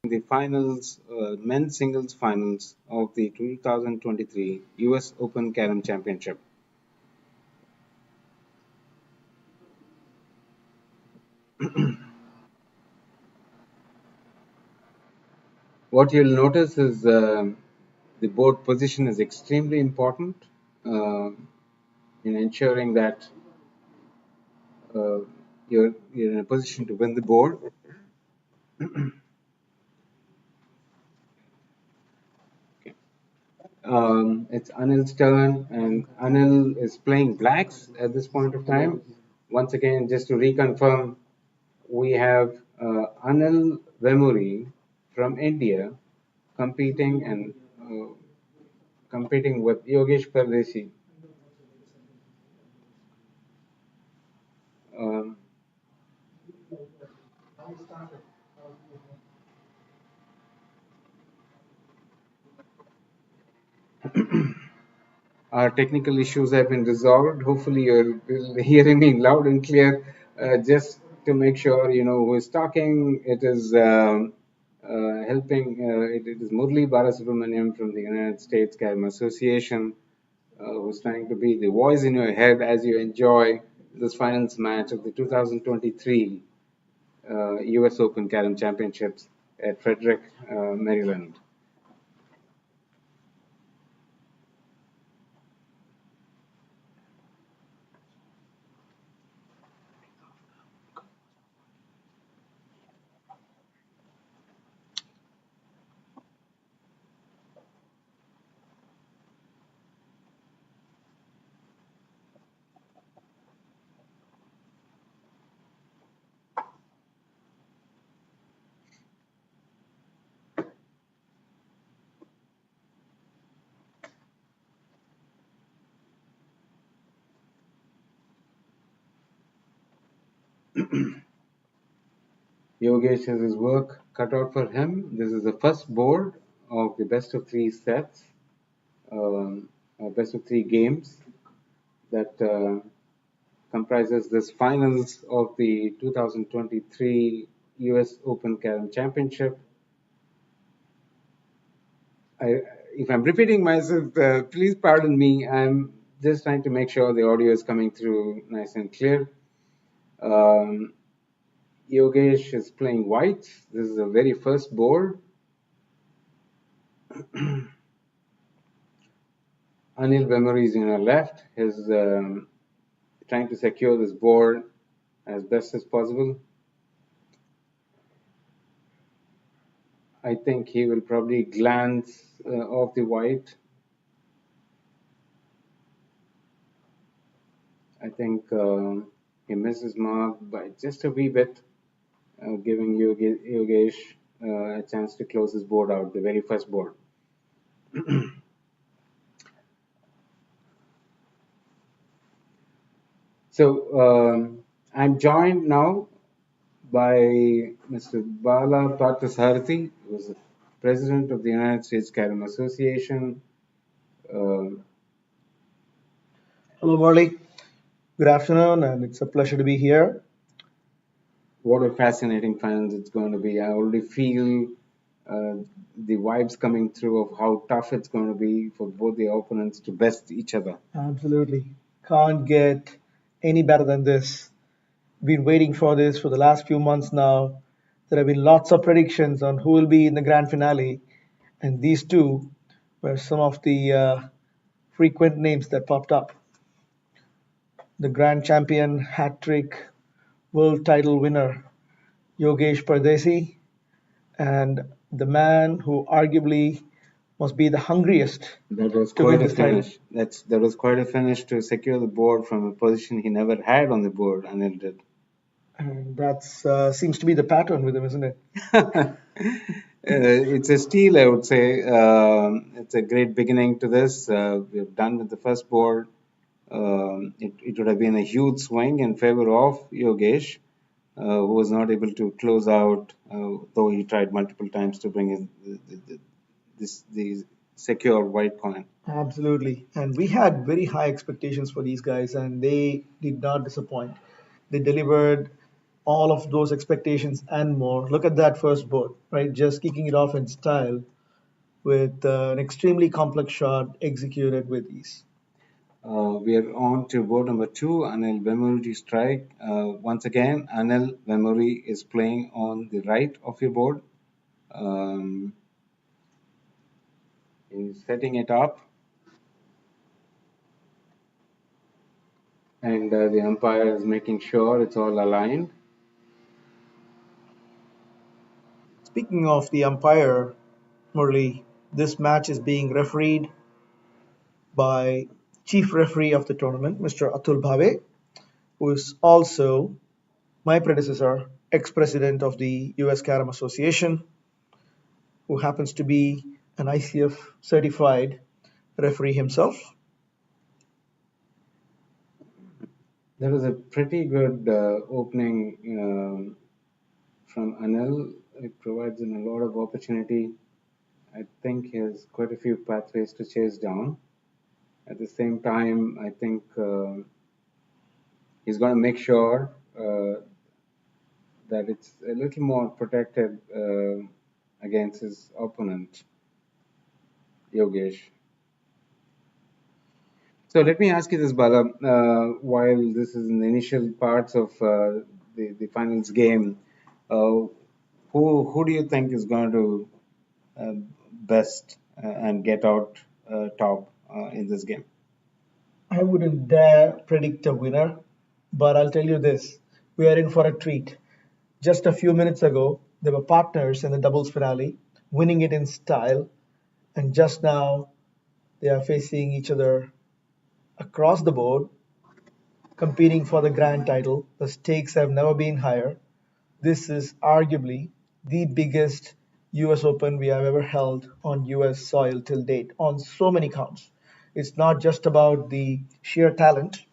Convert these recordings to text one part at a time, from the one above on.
the finals, men's singles finals of the 2023 US Open Carom Championship. What you'll notice is the board position is extremely important uh, in ensuring that uh, you're in a position to win the board. It's Anil's turn, and Anil is playing blacks at this point of time. Once again, just to reconfirm, we have Anil Vemuri from India competing and competing with Yogesh Pardesi. Um, our technical issues have been resolved. Hopefully, you're hearing me loud and clear. Just to make sure you know who is talking, it is helping. It is Murli Balasubramaniam from the United States Carom Association, who's trying to be the voice in your head as you enjoy this finals match of the 2023 US Open Carom Championships at Frederick, Maryland. Yogesh has his work cut out for him. This is the first board of the best of three sets, best of three games that comprises this finals of the 2023 US Open Carom Championship. I, if I'm repeating myself, please pardon me. I'm just trying to make sure the audio is coming through nice and clear. Um, Yogesh is playing white. This is the very first board. Anil Vemuri is in our left. He's trying to secure this board as best as possible. I think he will probably glance off the white. I think he misses mark by just a wee bit, giving Yogesh a chance to close his board out, the very first board. So I'm joined now by Mr. Bala Parthasarathy, who is the President of the United States Carom Association. Um Hello, Marley. Good afternoon, and it's a pleasure to be here. what a fascinating finals it's going to be. I already feel uh, the vibes coming through of how tough it's going to be for both the opponents to best each other. Absolutely. Can't get any better than this. Been waiting for this for the last few months now. There have been lots of predictions on who will be in the grand finale, and these two were some of the frequent names that popped up. The grand champion hat trick world title winner Yogesh Pardesi, and the man who arguably must be the hungriest That was to quite win a this title. finish. That was quite a finish to secure the board from a position he never had on the board, and it did. And that seems to be the pattern with him, isn't it? It's a steal, I would say. It's a great beginning to this. We've done with the first board. It would have been a huge swing in favor of Yogesh, who was not able to close out, though he tried multiple times to bring in the secure white coin. Absolutely. And we had very high expectations for these guys, and they did not disappoint. They delivered all of those expectations and more. Look at that first board, right? Just kicking it off in style with an extremely complex shot executed with ease. We are on to board number two, Anil Vemuri to strike. Once again, Anil Vemuri is playing on the right of your board. Um, he's setting it up, and the umpire is making sure it's all aligned. Speaking of the umpire, Murli, this match is being refereed by chief referee of the tournament, Mr. Atul Bhave, who is also my predecessor, ex-president of the US Carom Association, who happens to be an ICF certified referee himself. That was a pretty good opening from Anil. It provides him a lot of opportunity. I think he has quite a few pathways to chase down. At the same time, I think he's going to make sure that it's a little more protected against his opponent, Yogesh. So let me ask you this, Bala. While this is in the initial parts of the finals game, uh, who do you think is going to uh, best and get out top in this game? I wouldn't dare predict a winner, but I'll tell you this, we are in for a treat. Just a few minutes ago, they were partners in the doubles finale, winning it in style, and just now they are facing each other across the board, competing for the grand title. The stakes have never been higher. This is arguably the biggest US Open we have ever held on US soil till date on so many counts. It's not just about the sheer talent.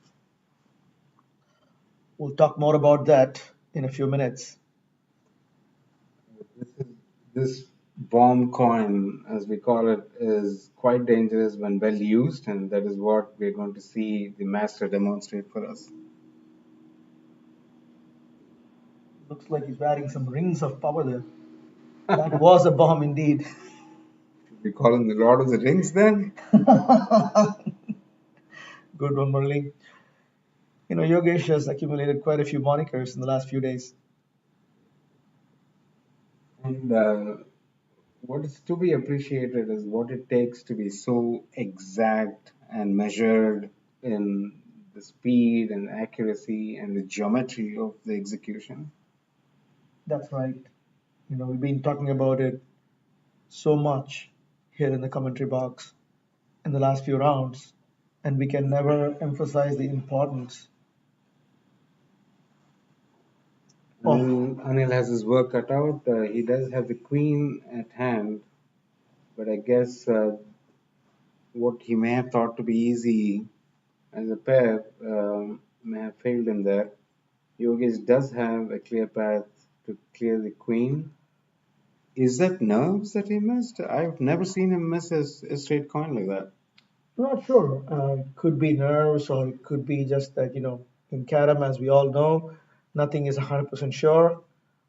We'll talk more about that in a few minutes. This bomb coin, as we call it, is quite dangerous when well used, and that is what we're going to see the master demonstrate for us. Looks like he's wearing some rings of power there. That was a bomb indeed. We call him the Lord of the Rings then? Good one, Murli. You know, Yogesh has accumulated quite a few monikers in the last few days. And what is to be appreciated is what it takes to be so exact and measured in the speed and accuracy and the geometry of the execution. That's right. You know, we've been talking about it so much here in the commentary box in the last few rounds, and we can never emphasize the importance of. Anil has his work cut out. He does have the queen at hand, but I guess what he may have thought to be easy as a pair may have failed him there. Yogesh does have a clear path to clear the queen. Is that nerves that he missed? I've never seen him miss a straight coin like that. I'm not sure. Could be nerves, or it could be just that, you know, in Carom, as we all know, nothing is 100% sure,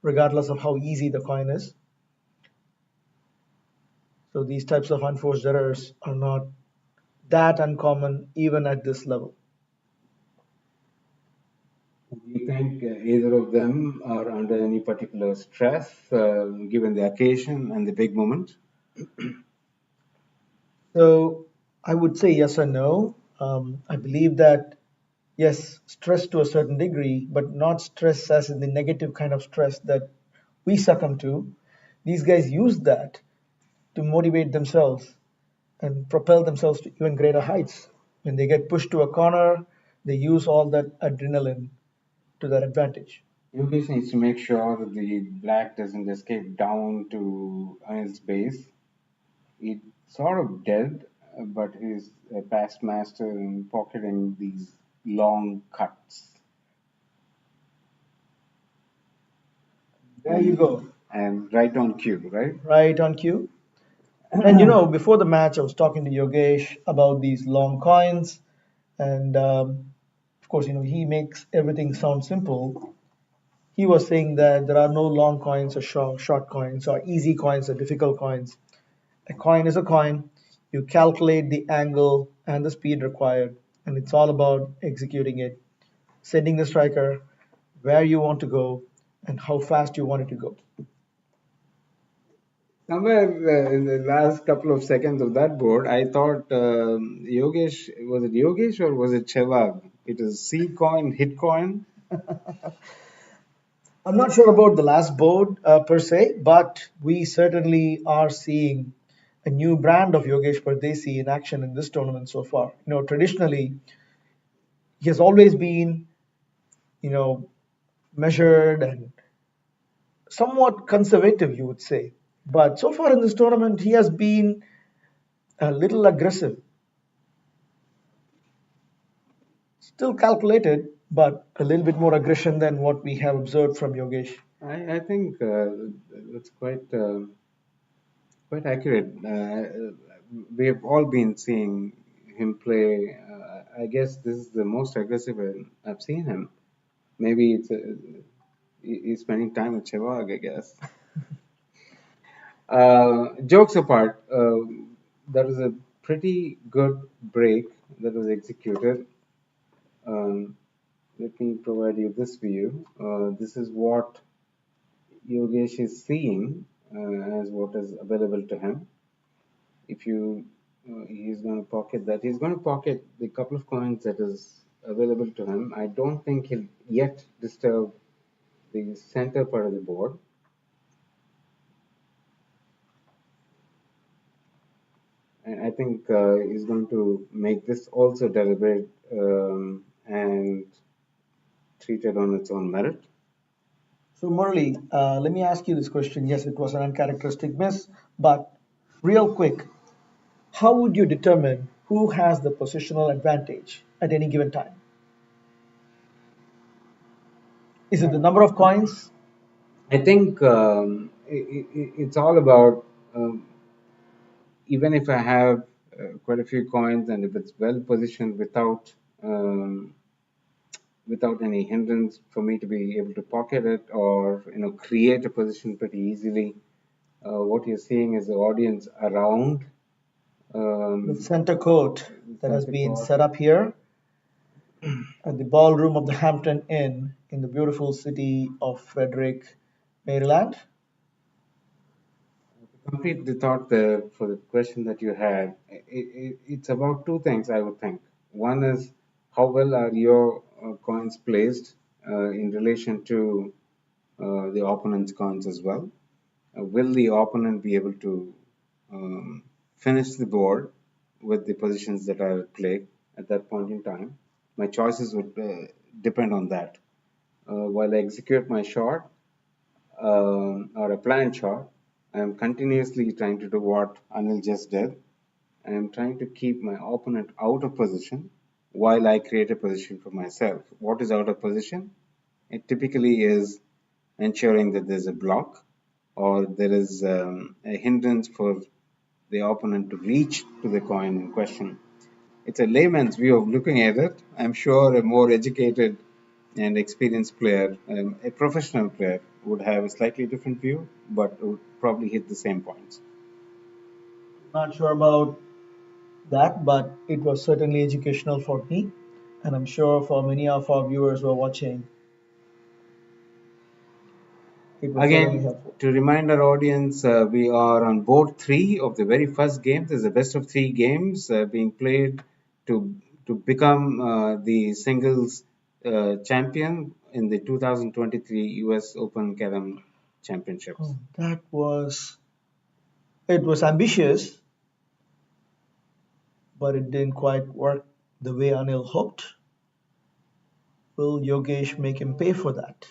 regardless of how easy the coin is. So these types of unforced errors are not that uncommon even at this level. Do you think either of them are under any particular stress given the occasion and the big moment? So I would say yes and no. I believe that yes, stress to a certain degree, but not stress as in the negative kind of stress that we succumb to. These guys use that to motivate themselves and propel themselves to even greater heights. When they get pushed to a corner, they use all that adrenaline to their advantage. Yogesh needs to make sure that the black doesn't escape down to Anil's base. He sort of did, but he's a past master in pocketing these long cuts. There you go. And right on cue, right? Right on cue. And you know, before the match, I was talking to Yogesh about these long coins, and of course, you know, he makes everything sound simple. he was saying that there are no long coins or short coins or easy coins or difficult coins. A coin is a coin. You calculate the angle and the speed required, and it's all about executing it, sending the striker where you want to go and how fast you want it to go. Somewhere in the last couple of seconds of that board, I thought Yogesh, was it Yogesh or was it Chevag? It is C coin, hit coin. I'm not sure about the last board per se, but we certainly are seeing a new brand of Yogesh Pardesi in action in this tournament so far. Traditionally, he has always been, you know, measured and somewhat conservative, you would say. But so far in this tournament, he has been a little aggressive, still calculated, but a little bit more aggression than what we have observed from Yogesh. I think that's quite accurate. We have all been seeing him play. I guess this is the most aggressive I've seen him. Maybe he's spending time with Chevag, I guess. Jokes apart, that was a pretty good break that was executed. Um, Let me provide you this view. This is what Yogesh is seeing as what is available to him. If you, he's going to pocket that. He's going to pocket the couple of coins that is available to him. I don't think he'll yet disturb the center part of the board. And I think he's going to make this also deliberate and treat it on its own merit. So, Murali, let me ask you this question. Yes, it was an uncharacteristic miss, but real quick, how would you determine who has the positional advantage at any given time? Is it the number of coins? I think it's all about even if I have quite a few coins and if it's well positioned um, without any hindrance for me to be able to pocket it or create a position pretty easily. What you're seeing is the audience around The um, center court the that has center been court. set up here at the ballroom of the Hampton Inn in the beautiful city of Frederick, Maryland. To complete the thought there for the question that you had, it's about two things I would think. One is how well are your coins placed in relation to the opponent's coins as well. Will the opponent be able to um, finish the board with the positions that are at play at that point in time? My choices would depend on that. While I execute my shot or a planned shot, I am continuously trying to do what Anil just did. I am trying to keep my opponent out of position while I create a position for myself. What is out of position? It typically is ensuring that there's a block or there is a hindrance for the opponent to reach to the coin in question. It's a layman's view of looking at it. I'm sure a more educated and experienced player, a professional player, would have a slightly different view, but would probably hit the same points. Not sure about that, but it was certainly educational for me, and I'm sure for many of our viewers who are watching, it was certainly Again, helpful. to remind our audience, we are on board three of the very first game. This is the best of three games being played to become the singles champion in the 2023 U.S. Open Carom Championships. Oh, that was it was ambitious, but it didn't quite work the way Anil hoped. Will Yogesh make him pay for that?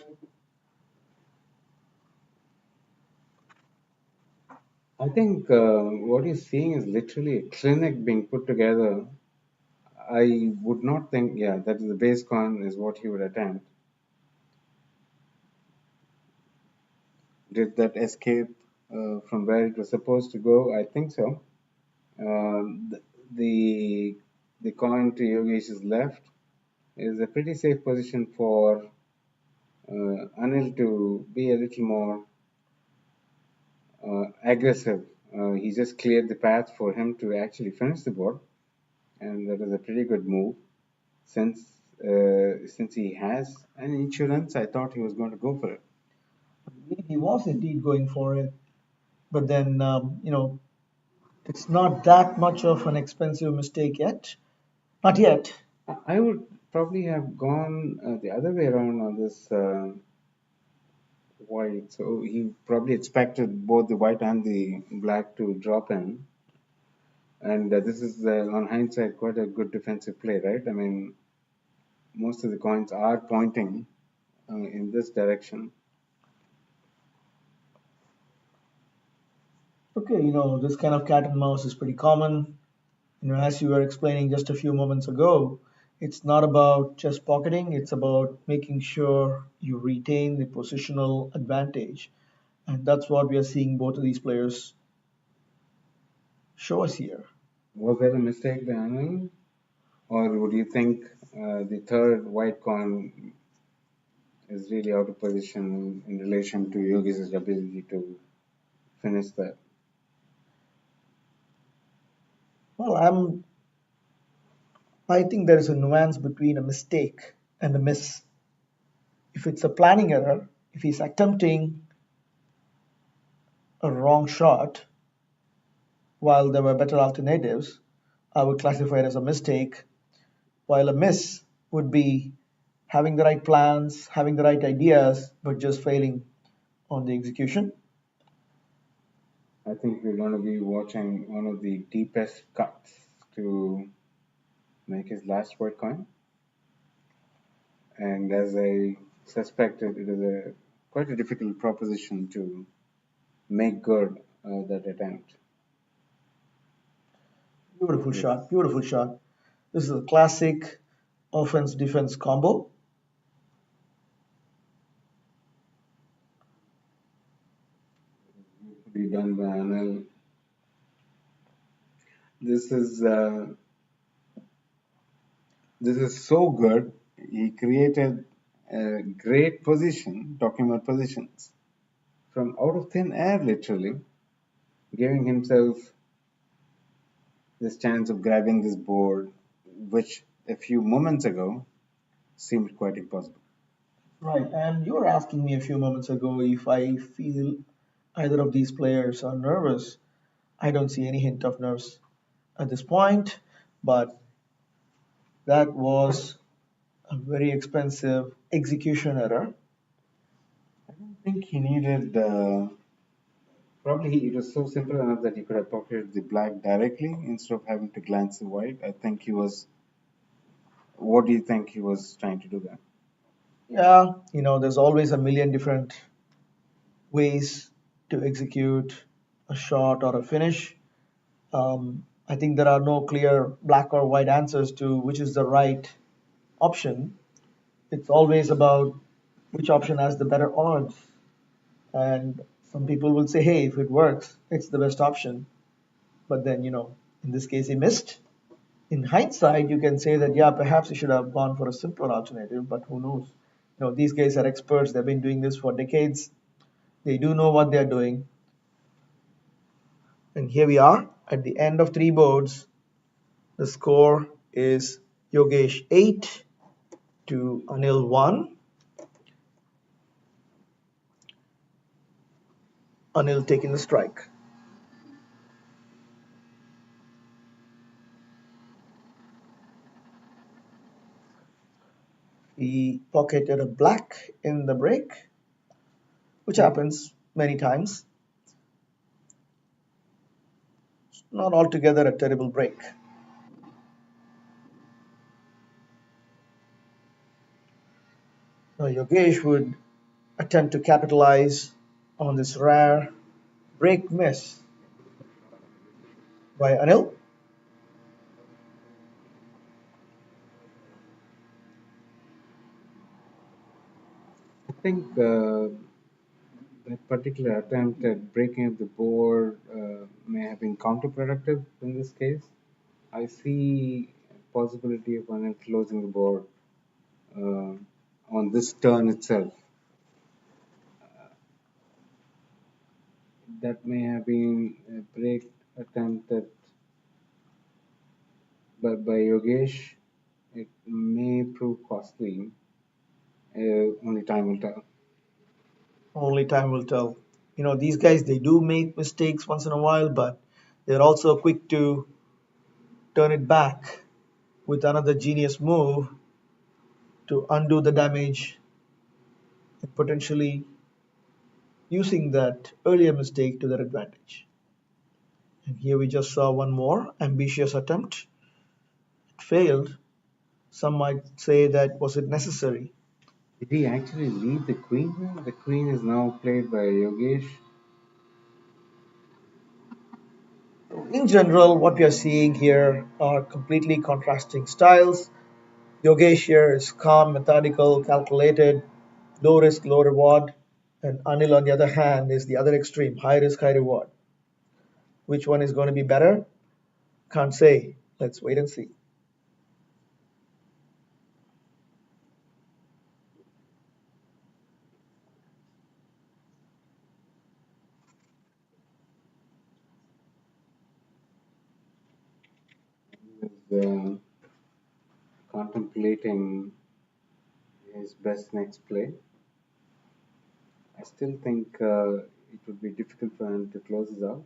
I think what you're seeing is literally a clinic being put together. I would not think, yeah, that is the base con is what he would attempt. Did that escape from where it was supposed to go? I think so. The the coin to Yogesh's left is a pretty safe position for Anil to be a little more aggressive. He just cleared the path for him to actually finish the board, and that is a pretty good move. Since since he has an insurance, I thought he was going to go for it. He was indeed going for it, but then it's not that much of an expensive mistake yet. Not yet. I would probably have gone the other way around on this white. So he probably expected both the white and the black to drop in. And this is, on hindsight, quite a good defensive play, right? I mean, most of the coins are pointing in this direction. Okay, this kind of cat and mouse is pretty common. As you were explaining just a few moments ago, it's not about just pocketing, it's about making sure you retain the positional advantage. And that's what we are seeing both of these players show us here. Was that a mistake by Anil? Or would you think the third white coin is really out of position in relation to Yogi's ability to finish that? Well, I think there is a nuance between a mistake and a miss. If it's a planning error, if he's attempting a wrong shot while there were better alternatives, I would classify it as a mistake, while a miss would be having the right plans, having the right ideas, but just failing on the execution. I think we're going to be watching one of the deepest cuts to make his last white coin. And as I suspected, it is a quite a difficult proposition to make good that attempt. Beautiful Yes. shot, beautiful shot. This is a classic offense defense combo. Beautifully done by Anil. This is uh, this is so good. He created a great position, talking about positions, from out of thin air, literally, giving himself this chance of grabbing this board, which a few moments ago seemed quite impossible. Right, and you were asking me a few moments ago if I feel either of these players are nervous. I don't see any hint of nerves at this point, but that was a very expensive execution error. I don't think he needed. Probably it was so simple enough that he could have pocketed the black directly instead of having to glance the white. I think he was. What do you think he was trying to do there? Yeah, there's always a million different ways to execute a shot or a finish. I think there are no clear black or white answers to which is the right option. It's always about which option has the better odds. And some people will say, hey, if it works, it's the best option. But then, in this case, he missed. In hindsight, you can say that, yeah, perhaps he should have gone for a simpler alternative, but who knows? These guys are experts. They've been doing this for decades. They do know what they're doing. And here we are at the end of three boards. The score is Yogesh 8 to Anil 1. Anil taking the strike. He pocketed a black in the break, which happens many times. Not altogether a terrible break. Now Yogesh would attempt to capitalize on this rare break miss by Anil. I think that particular attempt at breaking up the board may have been counterproductive in this case. I see a possibility of Anil closing the board uh, on this turn itself. that may have been a break attempt by Yogesh. It may prove costly. Only time will tell. Only time will tell. These guys, they do make mistakes once in a while, but they're also quick to turn it back with another genius move to undo the damage and potentially using that earlier mistake to their advantage. And here we just saw one more ambitious attempt. It failed. Some might say that was it necessary? Did he actually lead the queen here? The queen is now played by Yogesh. In general, what we are seeing here are completely contrasting styles. Yogesh here is calm, methodical, calculated, low risk, low reward. And Anil, on the other hand, is the other extreme, high risk, high reward. Which one is going to be better? Can't say. Let's wait and see. He is contemplating his best next play. I still think it would be difficult for him to close this out.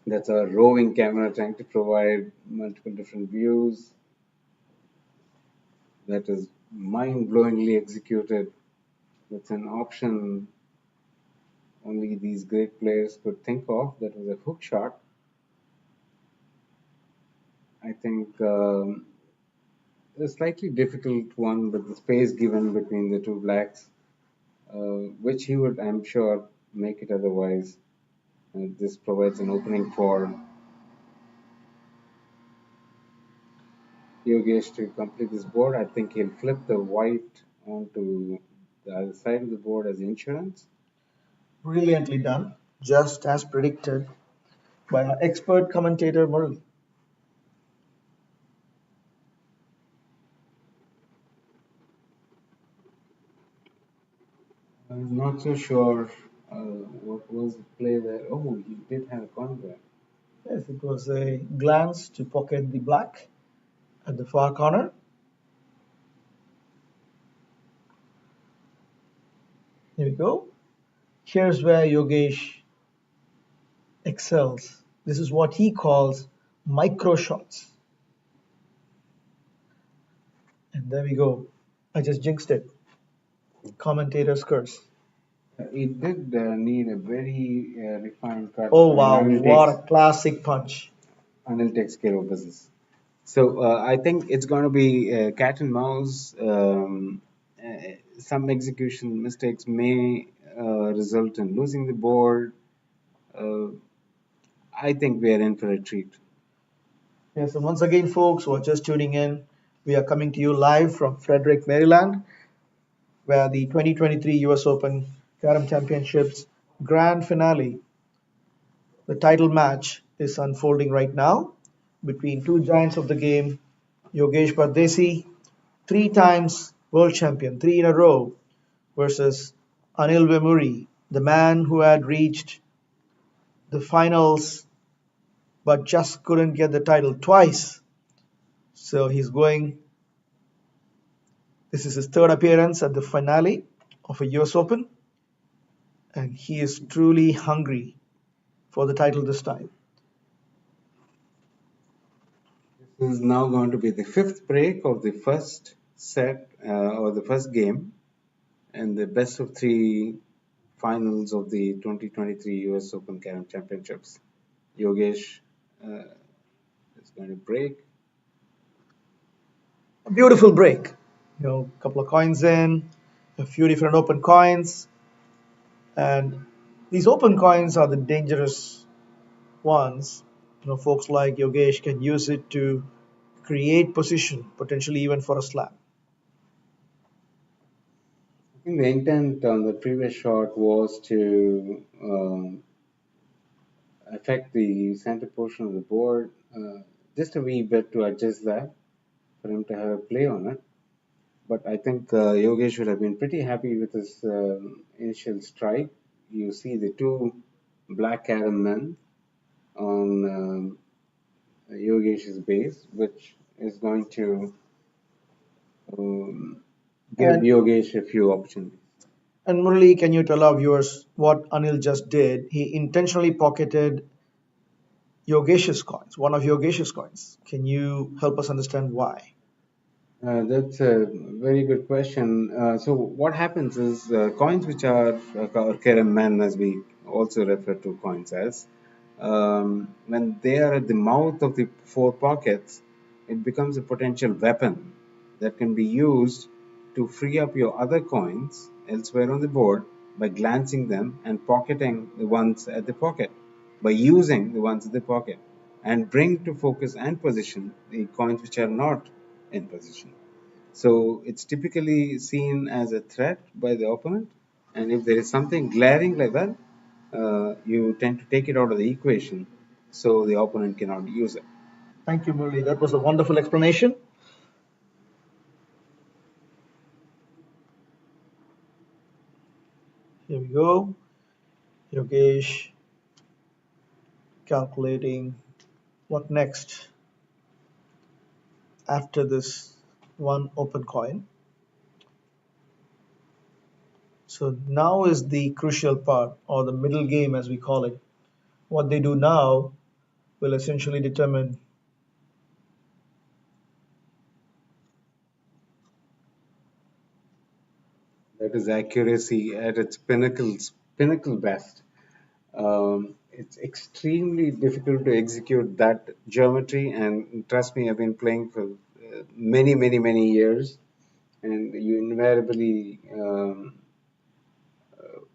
That's a roving camera trying to provide multiple different views. That is mind-blowingly executed. That's an option only these great players could think of. That was a hook shot. I think a slightly difficult one with the space given between the two blacks, which he would, I'm sure, make it otherwise. This provides an opening for Yogesh to complete this board. I think he'll flip the white onto the other side of the board as insurance. Brilliantly done, just as predicted by our expert commentator Murali. I'm not so sure what was the play there. Oh, he did have a corner there. Yes, it was a glance to pocket the black at the far corner. Here we go. Here's where Yogesh excels. This is what he calls micro shots. And there we go. I just jinxed it. Commentator's curse. It did need a very refined cut. Oh I mean, wow, what a classic punch. Anil takes care of business. So I think it's going to be cat and mouse. Some execution mistakes may result in losing the board. Uh, I think we are in for a treat. Yes, and once again, folks who are just tuning in, we are coming to you live from Frederick, Maryland, where the 2023 US Open Carom Championships grand finale, the title match, is unfolding right now between two giants of the game, Yogesh Pardesi, three times world champion, three in a row, versus Anil Vemuri, the man who had reached the finals but just couldn't get the title twice. So he's going, this is his third appearance at the finale of a US Open, and he is truly hungry for the title this time. This is now going to be the fifth break of the first set or the first game, and the best of three finals of the 2023 US Open Carom Championships. Yogesh is going to break. A beautiful break. A couple of coins in, a few different open coins, and these open coins are the dangerous ones. Folks like Yogesh can use it to create position, potentially even for a slam. I think the intent on the previous shot was to affect the center portion of the board just a wee bit to adjust that for him to have a play on it. But I think Yogesh would have been pretty happy with his initial strike. You see the two black carom men on Yogesh's base, which is going to um, give And Yogesh a few opportunities. and Murali, can you tell our viewers what Anil just did? He intentionally pocketed Yogesh's coins, one of Yogesh's coins. Can you help us understand why? That's a very good question. So what happens is coins which are or Kerem Man, as we also refer to coins as, when they are at the mouth of the four pockets, it becomes a potential weapon that can be used to free up your other coins elsewhere on the board by glancing them and pocketing the ones at the pocket, by using the ones at the pocket, and bring to focus and position the coins which are not in position. So it's typically seen as a threat by the opponent, and if there is something glaring like that, you tend to take it out of the equation so the opponent cannot use it. Thank you, Murali. That was a wonderful explanation. Here we go. Yogesh calculating what next after this one open coin. So now is the crucial part, or the middle game as we call it. What they do now will essentially determine. That is accuracy at its pinnacle best. It's extremely difficult to execute that geometry, and trust me, I've been playing for many years, and you invariably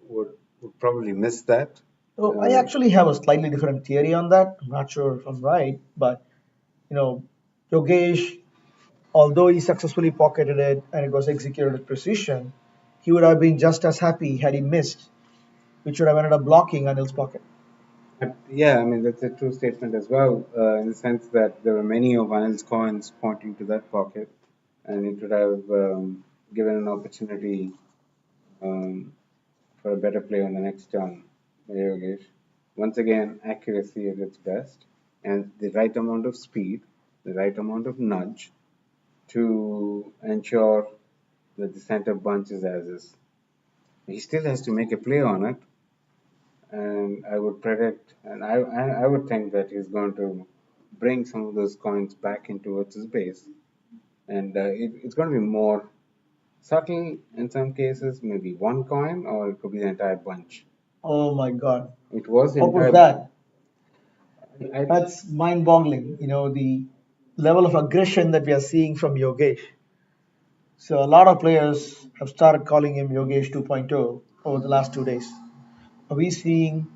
would probably miss that. So I Uh, actually have a slightly different theory on that. I'm not sure if I'm right, but you know, Yogesh, although he successfully pocketed it and it was executed with precision, he would have been just as happy had he missed, which would have ended up blocking Anil's pocket. But yeah, I mean, that's a true statement as well, in the sense that there were many of Anil's coins pointing to that pocket, and it would have given an opportunity um, for a better play on the next turn by Yogesh. Once again, accuracy at its best, and the right amount of speed, the right amount of nudge to ensure that the center bunches as is. He still has to make a play on it, and I would predict, and I would think that he's going to bring some of those coins back into its base, and it's going to be more subtle in some cases, maybe one coin, or it could be the entire bunch. Oh my God. It was the What was entire. that? I, That's mind boggling, the level of aggression that we are seeing from Yogesh. So a lot of players have started calling him Yogesh 2.0 over the last 2 days. Are we seeing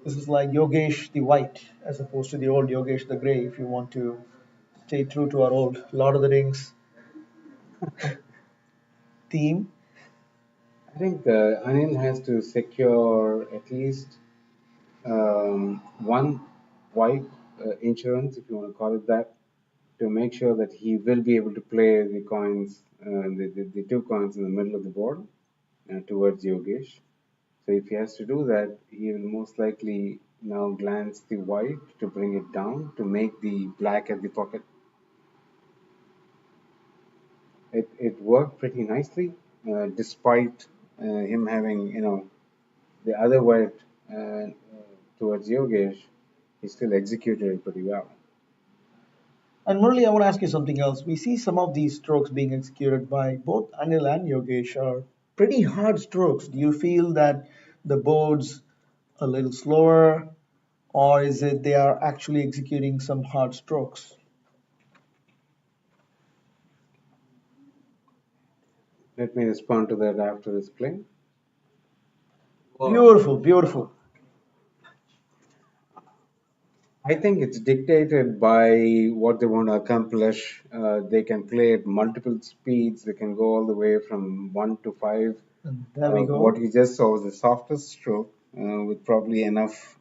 this is like Yogesh the White as opposed to the old Yogesh the Grey if you want to stay true to our old Lord of the Rings theme? I think Anil has to secure at least one white insurance, if you want to call it that, to make sure that he will be able to play the coins, the two coins in the middle of the board towards Yogesh. So if he has to do that, he will most likely now glance the white to bring it down to make the black at the pocket. It worked pretty nicely, despite him having the other white towards Yogesh. He still executed it pretty well. And Murali, I want to ask you something else. We see some of these strokes being executed by both Anil and Yogesh are pretty hard strokes. Do you feel that the board's a little slower, or is it they are actually executing some hard strokes? Let me respond to that after this play. Beautiful, beautiful. I think it's dictated by what they want to accomplish. They can play at multiple speeds. They can go all the way from 1 to 5. And there we What go. you just saw was the softest stroke. with probably enough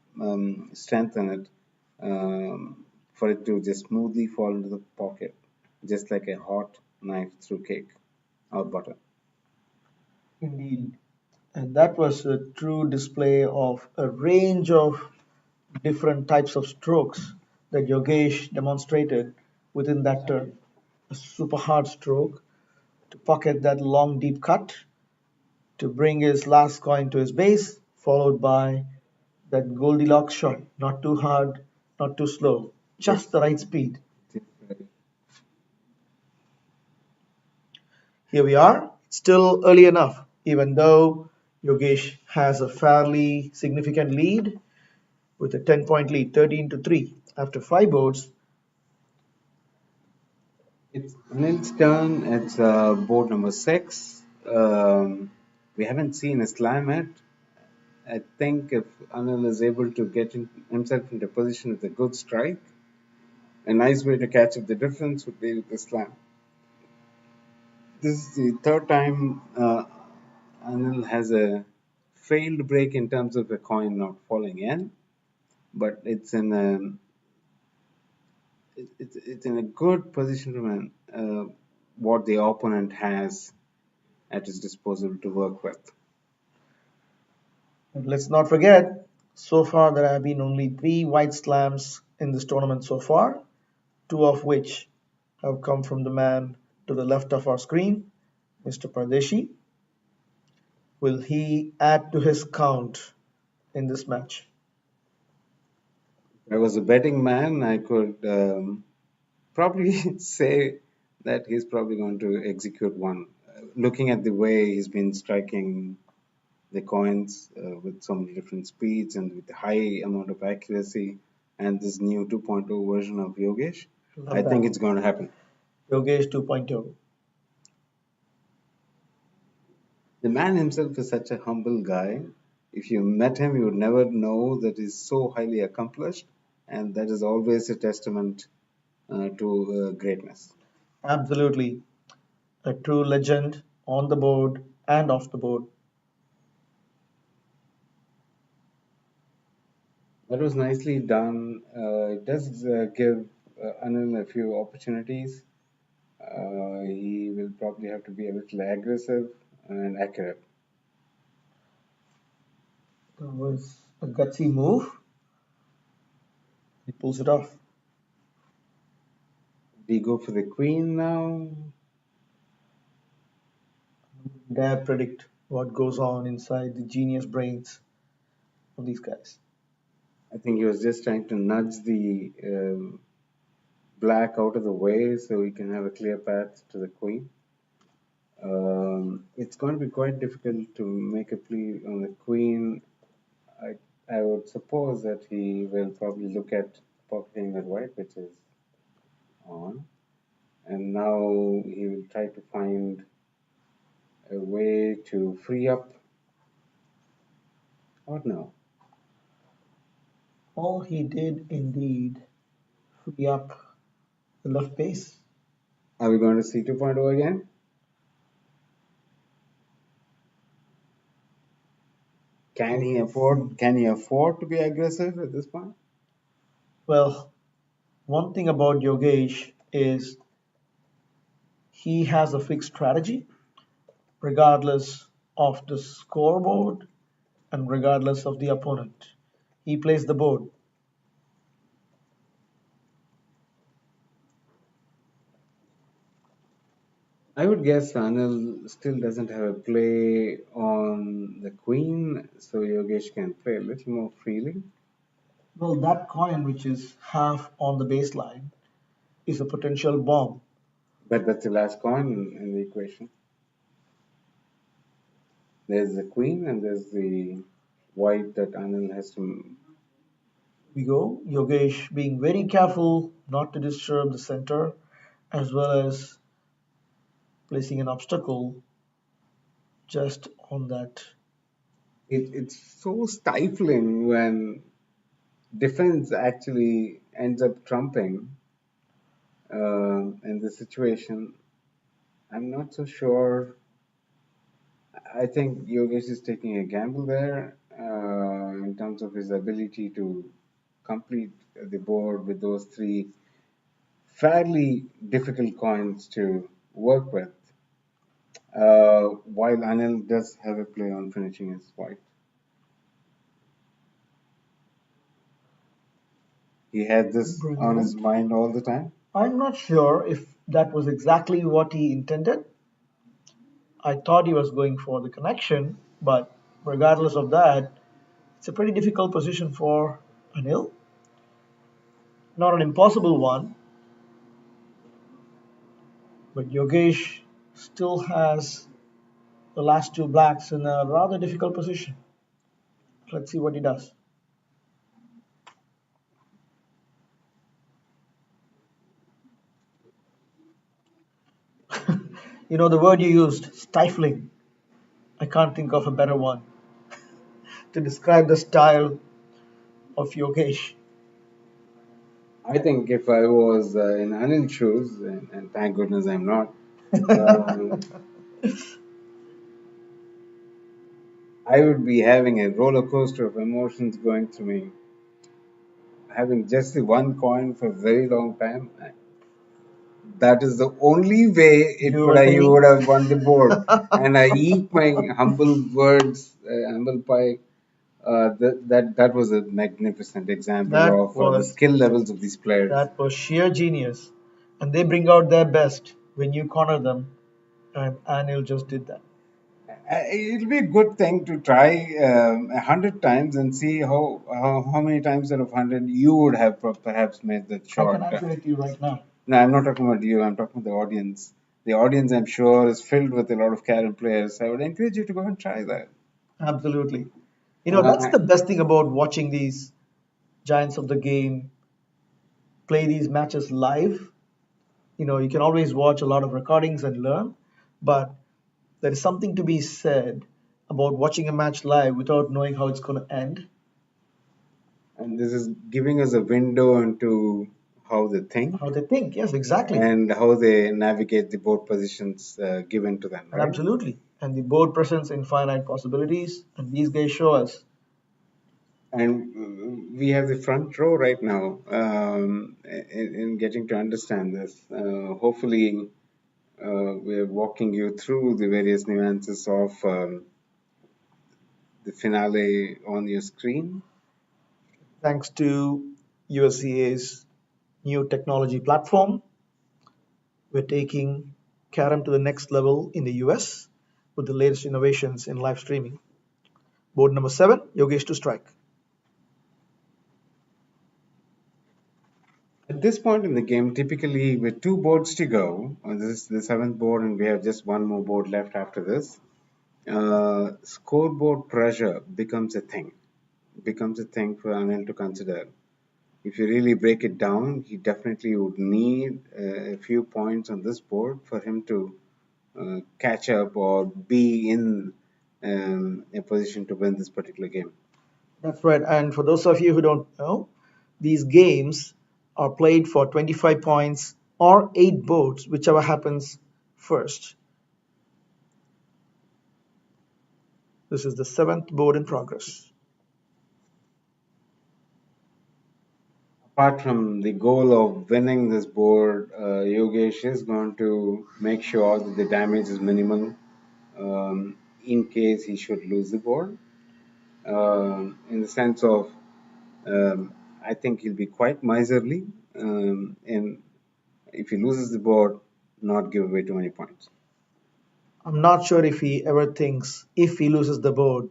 strength in it for it to just smoothly fall into the pocket, just like a hot knife through cake or butter. Indeed. And that was a true display of a range of different types of strokes that Yogesh demonstrated within that turn. A super hard stroke to pocket that long deep cut, to bring his last coin to his base, followed by that Goldilocks shot. Not too hard, not too slow, just Just, the right speed. just right. Here we are, still early enough, even though Yogesh has a fairly significant lead with a 10-point lead, 13 to 3. After 5 boards, It's Anil's turn. It's board number 6. We haven't seen a slam yet. I think if Anil is able to get himself into position with a good strike, a nice way to catch up the difference would be with the slam. This is the third time Anil has a failed break in terms of a coin not falling in, but it's in a good position from what the opponent has at his disposal to work with. let's not forget, so far there have been only 3 white slams in this tournament so far, 2 of which have come from the man to the left of our screen, Mr. Pradeshi. Will he add to his count in this match? If I was a betting man, I could probably say that he's probably going to execute one. Looking at the way he's been striking the coins with so many different speeds and with high amount of accuracy, and this new 2.0 version of Yogesh, I Love think that. it's going to happen. Yogesh 2.0. The man himself is such a humble guy. If you met him, you would never know that he's so highly accomplished, and that is always a testament to greatness. Absolutely. A true legend on the board and off the board. That was nicely done. It does give Anil a few opportunities. He will probably have to be a little aggressive and accurate. That was a gutsy move. He pulls it off. We go for the queen now. Dare predict what goes on inside the genius brains of these guys. I think he was just trying to nudge the black out of the way so he can have a clear path to the queen. It's going to be quite difficult to make a plea on the queen. I, I would suppose that he will probably look at pocketing that white, which is on, and now he will try to find a way to free up. Or no? All he did indeed free up the left base. Are we going to see 2.0 again? Can he afford to be aggressive at this point? Well, one thing about Yogesh is he has a fixed strategy regardless of the scoreboard and regardless of the opponent. He plays the board. I would guess Anil still doesn't have a play on the queen, so Yogesh can play a little more freely. Well, that coin, which is half on the baseline, is a potential bomb. But that's the last coin in the equation. There's the queen and there's the white that Anil has to. We go. Yogesh being very careful not to disturb the center, as well as placing an obstacle just on that. It's so stifling when defense actually ends up trumping in this situation. I'm not so sure. I think Yogesh is taking a gamble there. in terms of his ability to complete the board with those three fairly difficult coins to work with. While Anil does have a play on finishing his white, he had this on his Brilliant. mind all the time. I'm not sure if that was exactly what he intended. I thought he was going for the connection, but regardless of that, it's a pretty difficult position for Anil. Not an impossible one, but Yogesh still has the last two blacks in a rather difficult position. Let's see what he does. You know, the word you used, stifling, I can't think of a better one to describe the style of Yogesh. I think if I was in Anil's shoes, and thank goodness I'm not, um, I would be having a roller coaster of emotions going through me. Having just the one coin for a very long time, that is the only way You were you thinking would have won the board. And I eat my humble words, humble pie. That was a magnificent example that of the was skill levels of these players. that was sheer genius, and they bring out their best when you corner them, and Anil just did that. It'll be a good thing to try 100 times and see how many times out of 100 you would have perhaps made that I can shot. answer it to you right now. No, I'm not talking about you. I'm talking about the audience. The audience, I'm sure, is filled with a lot of Karen players. I would encourage you to go and try that. Absolutely. You know, that's Uh, the best thing about watching these giants of the game play these matches live. You know, you can always watch a lot of recordings and learn, but there is something to be said about watching a match live without knowing how it's going to end, and this is giving us a window into how they think how they think. Yes, exactly. and how they navigate the board positions given to them, right? Absolutely. And the board presents infinite possibilities, and these guys show us. And we have the front row right now in getting to understand this. Hopefully, we're walking you through the various nuances of the finale on your screen. Thanks to USCA's new technology platform, we're taking Karam to the next level in the US with the latest innovations in live streaming. Board number 7, Yogesh to strike. At this point in the game, typically with two boards to go, this is the seventh board, and we have just one more board left after this. Scoreboard pressure becomes a thing for Anil to consider. If you really break it down, he definitely would need a few points on this board for him to catch up or be in a position to win this particular game. That's right. And for those of you who don't know, these games are played for 25 points or 8 boards, whichever happens first. This is the 7th board in progress. Apart from the goal of winning this board, Yogesh is going to make sure that the damage is minimal in case he should lose the board. In the sense of, I think he'll be quite miserly in if he loses the board, not give away too many points. I'm not sure if he ever thinks if he loses the board.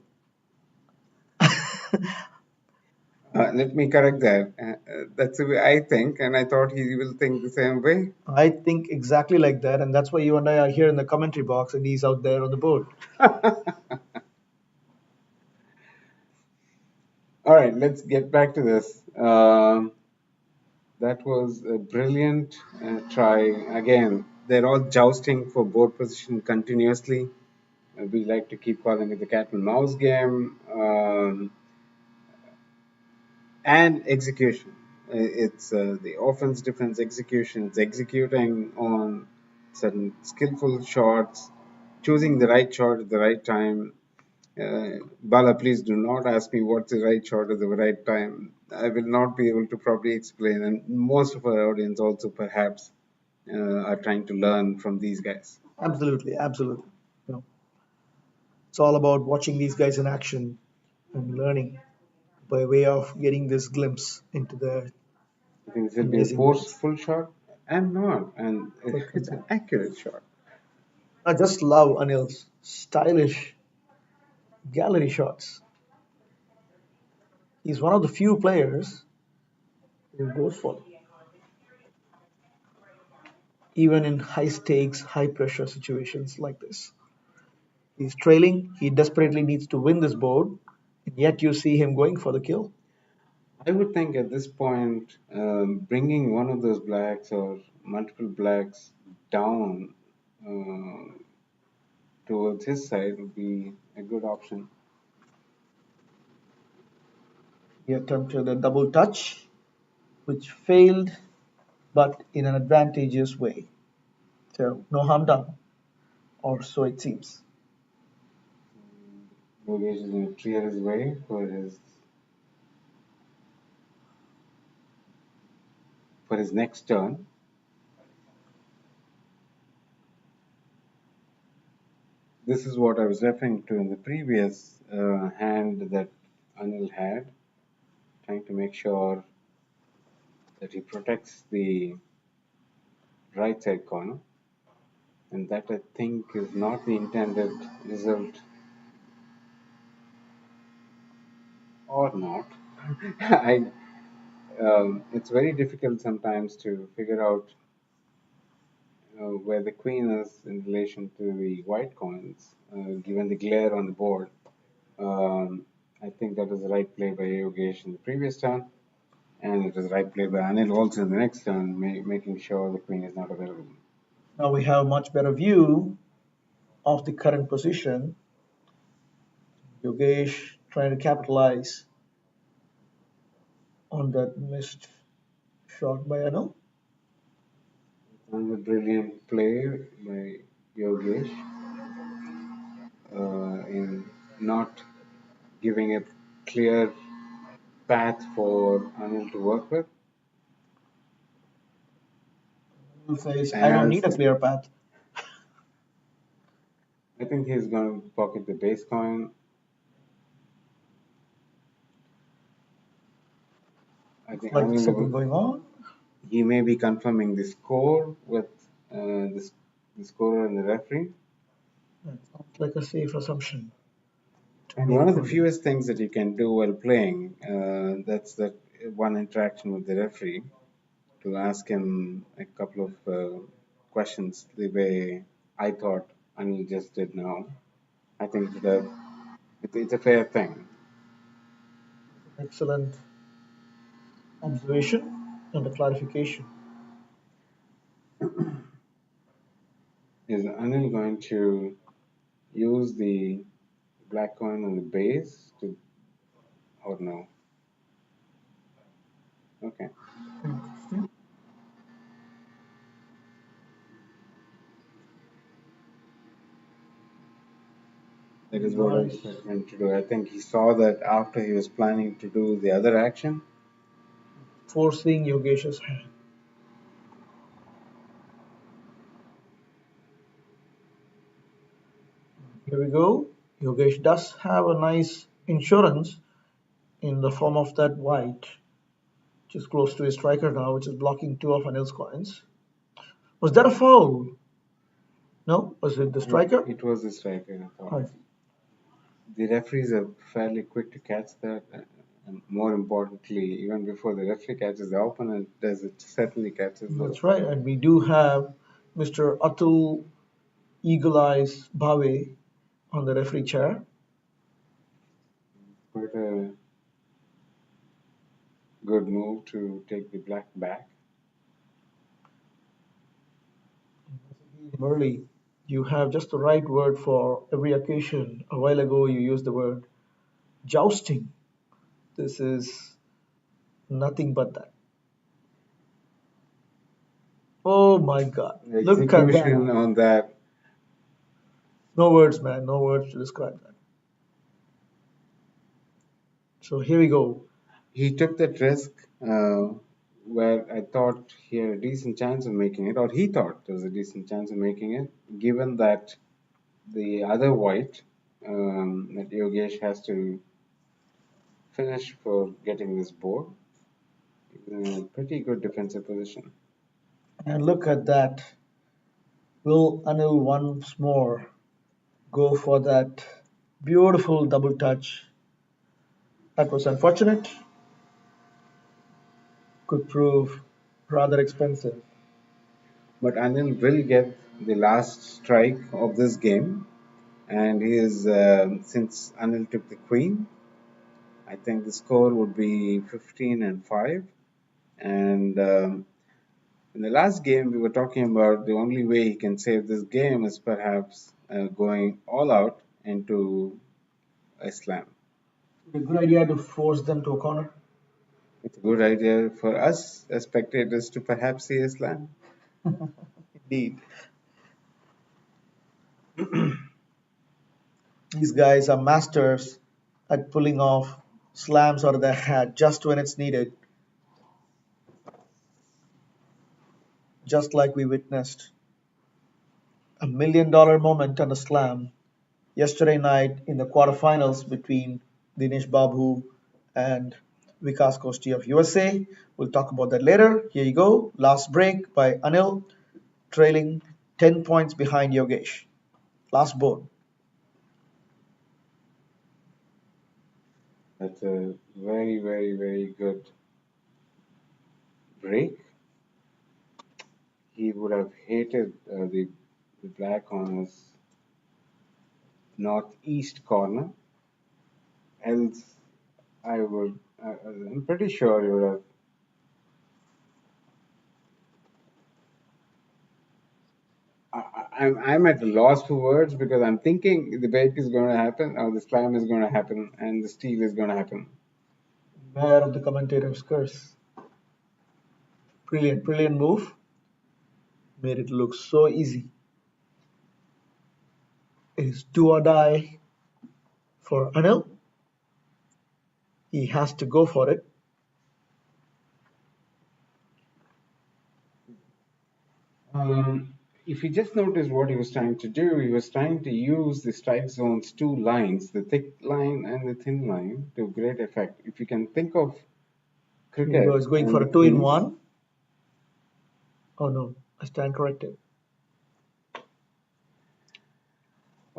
Let me correct that. That's the way I think, and I thought he will think the same way. I think exactly like that, and that's why you and I are here in the commentary box and he's out there on the board. All right, let's get back to this. That was a brilliant try. Again, they're all jousting for board position continuously. We like to keep calling it the cat and mouse game. And execution. It's the offense defense execution. It's executing on certain skillful shots, choosing the right shot at the right time, Bala, please do not ask me what's the right shot at the right time. I will not be able to probably explain, and most of our audience also perhaps are trying to learn from these guys. Absolutely, absolutely. You know, it's all about watching these guys in action and learning by way of getting this glimpse into their I think this will be a amazing ways. forceful shot, and not, and Look at it's an that. accurate shot. I just love Anil's stylish gallery shots. He's one of the few players who goes for them, even in high stakes, high pressure situations like this. He's trailing, he desperately needs to win this board, and yet you see him going for the kill. I would think at this point, bringing one of those blacks or multiple blacks down uh, towards his side would be a good option. He attempted a double touch, which failed, but in an advantageous way. So, no harm done, or so it seems. Yogesh is going to clear his way for his next turn. This is what I was referring to in the previous hand that Anil had, trying to make sure that he protects the right side corner, and that I think is not the intended result, or not. I it's very difficult sometimes to figure out where the queen is in relation to the white coins, given the glare on the board. I think that was the right play by Yogesh in the previous turn, and it was the right play by Anil also in the next turn, making sure the queen is not available. Now we have a much better view of the current position. Yogesh trying to capitalize on that missed shot by Anil. And a brilliant play by Yogesh in not giving a clear path for Anil to work with. Anil says, I don't need a As clear path. I think he's going to pocket the base coin. I think Like there's something Anil, going on. he may be confirming the score with the scorer and the referee. That sounds like a safe assumption to And me one of the according. fewest things that you can do while playing, that's that one interaction with the referee to ask him a couple of questions the way I thought Anil just did now. I think that it's a fair thing. Excellent observation and a clarification. Is Anil going to use the black coin on the base to, or no? Okay, Interesting. that is what I was Nice. trying to do. I think he saw that after he was planning to do the other action. Forcing Yogesh's hand. Here we go. Yogesh does have a nice insurance in the form of that white, which is close to his striker now, which is blocking two of Anil's coins. Was that a foul? No? Was it the striker? It was the striker, I thought. I The referees are fairly quick to catch that, and more importantly, even before the referee catches the opponent, does it certainly catches the That's right. And we do have Mr. Atul Eagle Eyes Bhave on the referee chair. quite a good move to take the black back. Murli, you have just the right word for every occasion. A while ago, you used the word jousting. This is nothing but that. Oh my God. The Look at that. execution on that, No words, man. No words to describe that. So here we go. He took that risk where I thought he had a decent chance of making it, or he thought there was a decent chance of making it, given that the other white that Yogesh has to finish for getting this board is in a pretty good defensive position. And look at that. Will Anil once more go for that beautiful double touch? That was unfortunate. Could prove rather expensive. But Anil will get the last strike of this game, and he is since Anil took the queen, I think the score would be 15 and 5. And in the last game, we were talking about the only way he can save this game is perhaps going all out into a slam. A good idea to force them to a corner. It's a good idea for us as spectators to perhaps see a slam. Indeed. These guys are masters at pulling off slams out of their hat just when it's needed, just like we witnessed $1 million moment on a slam yesterday night in the quarterfinals between Dinesh Babu and Vikas Kosti of USA. We'll talk about that later. Here you go. Last break by Anil, trailing 10 points behind Yogesh. Last board. That's a very, very, very good break. He would have hated the black on his northeast corner. Else, I'm pretty sure he would have. I'm at a loss for words because I'm thinking the break is going to happen, or the slam is going to happen, and the steal is going to happen. Beware of the commentator's curse. Brilliant, brilliant move. Made it look so easy. It is do or die for Anil. He has to go for it. If you just notice what he was trying to do, he was trying to use the strike zone's two lines, the thick line and the thin line, to great effect. If you can think of Here he cricket goes going and for the a two in crease, one. Oh no, I stand corrected.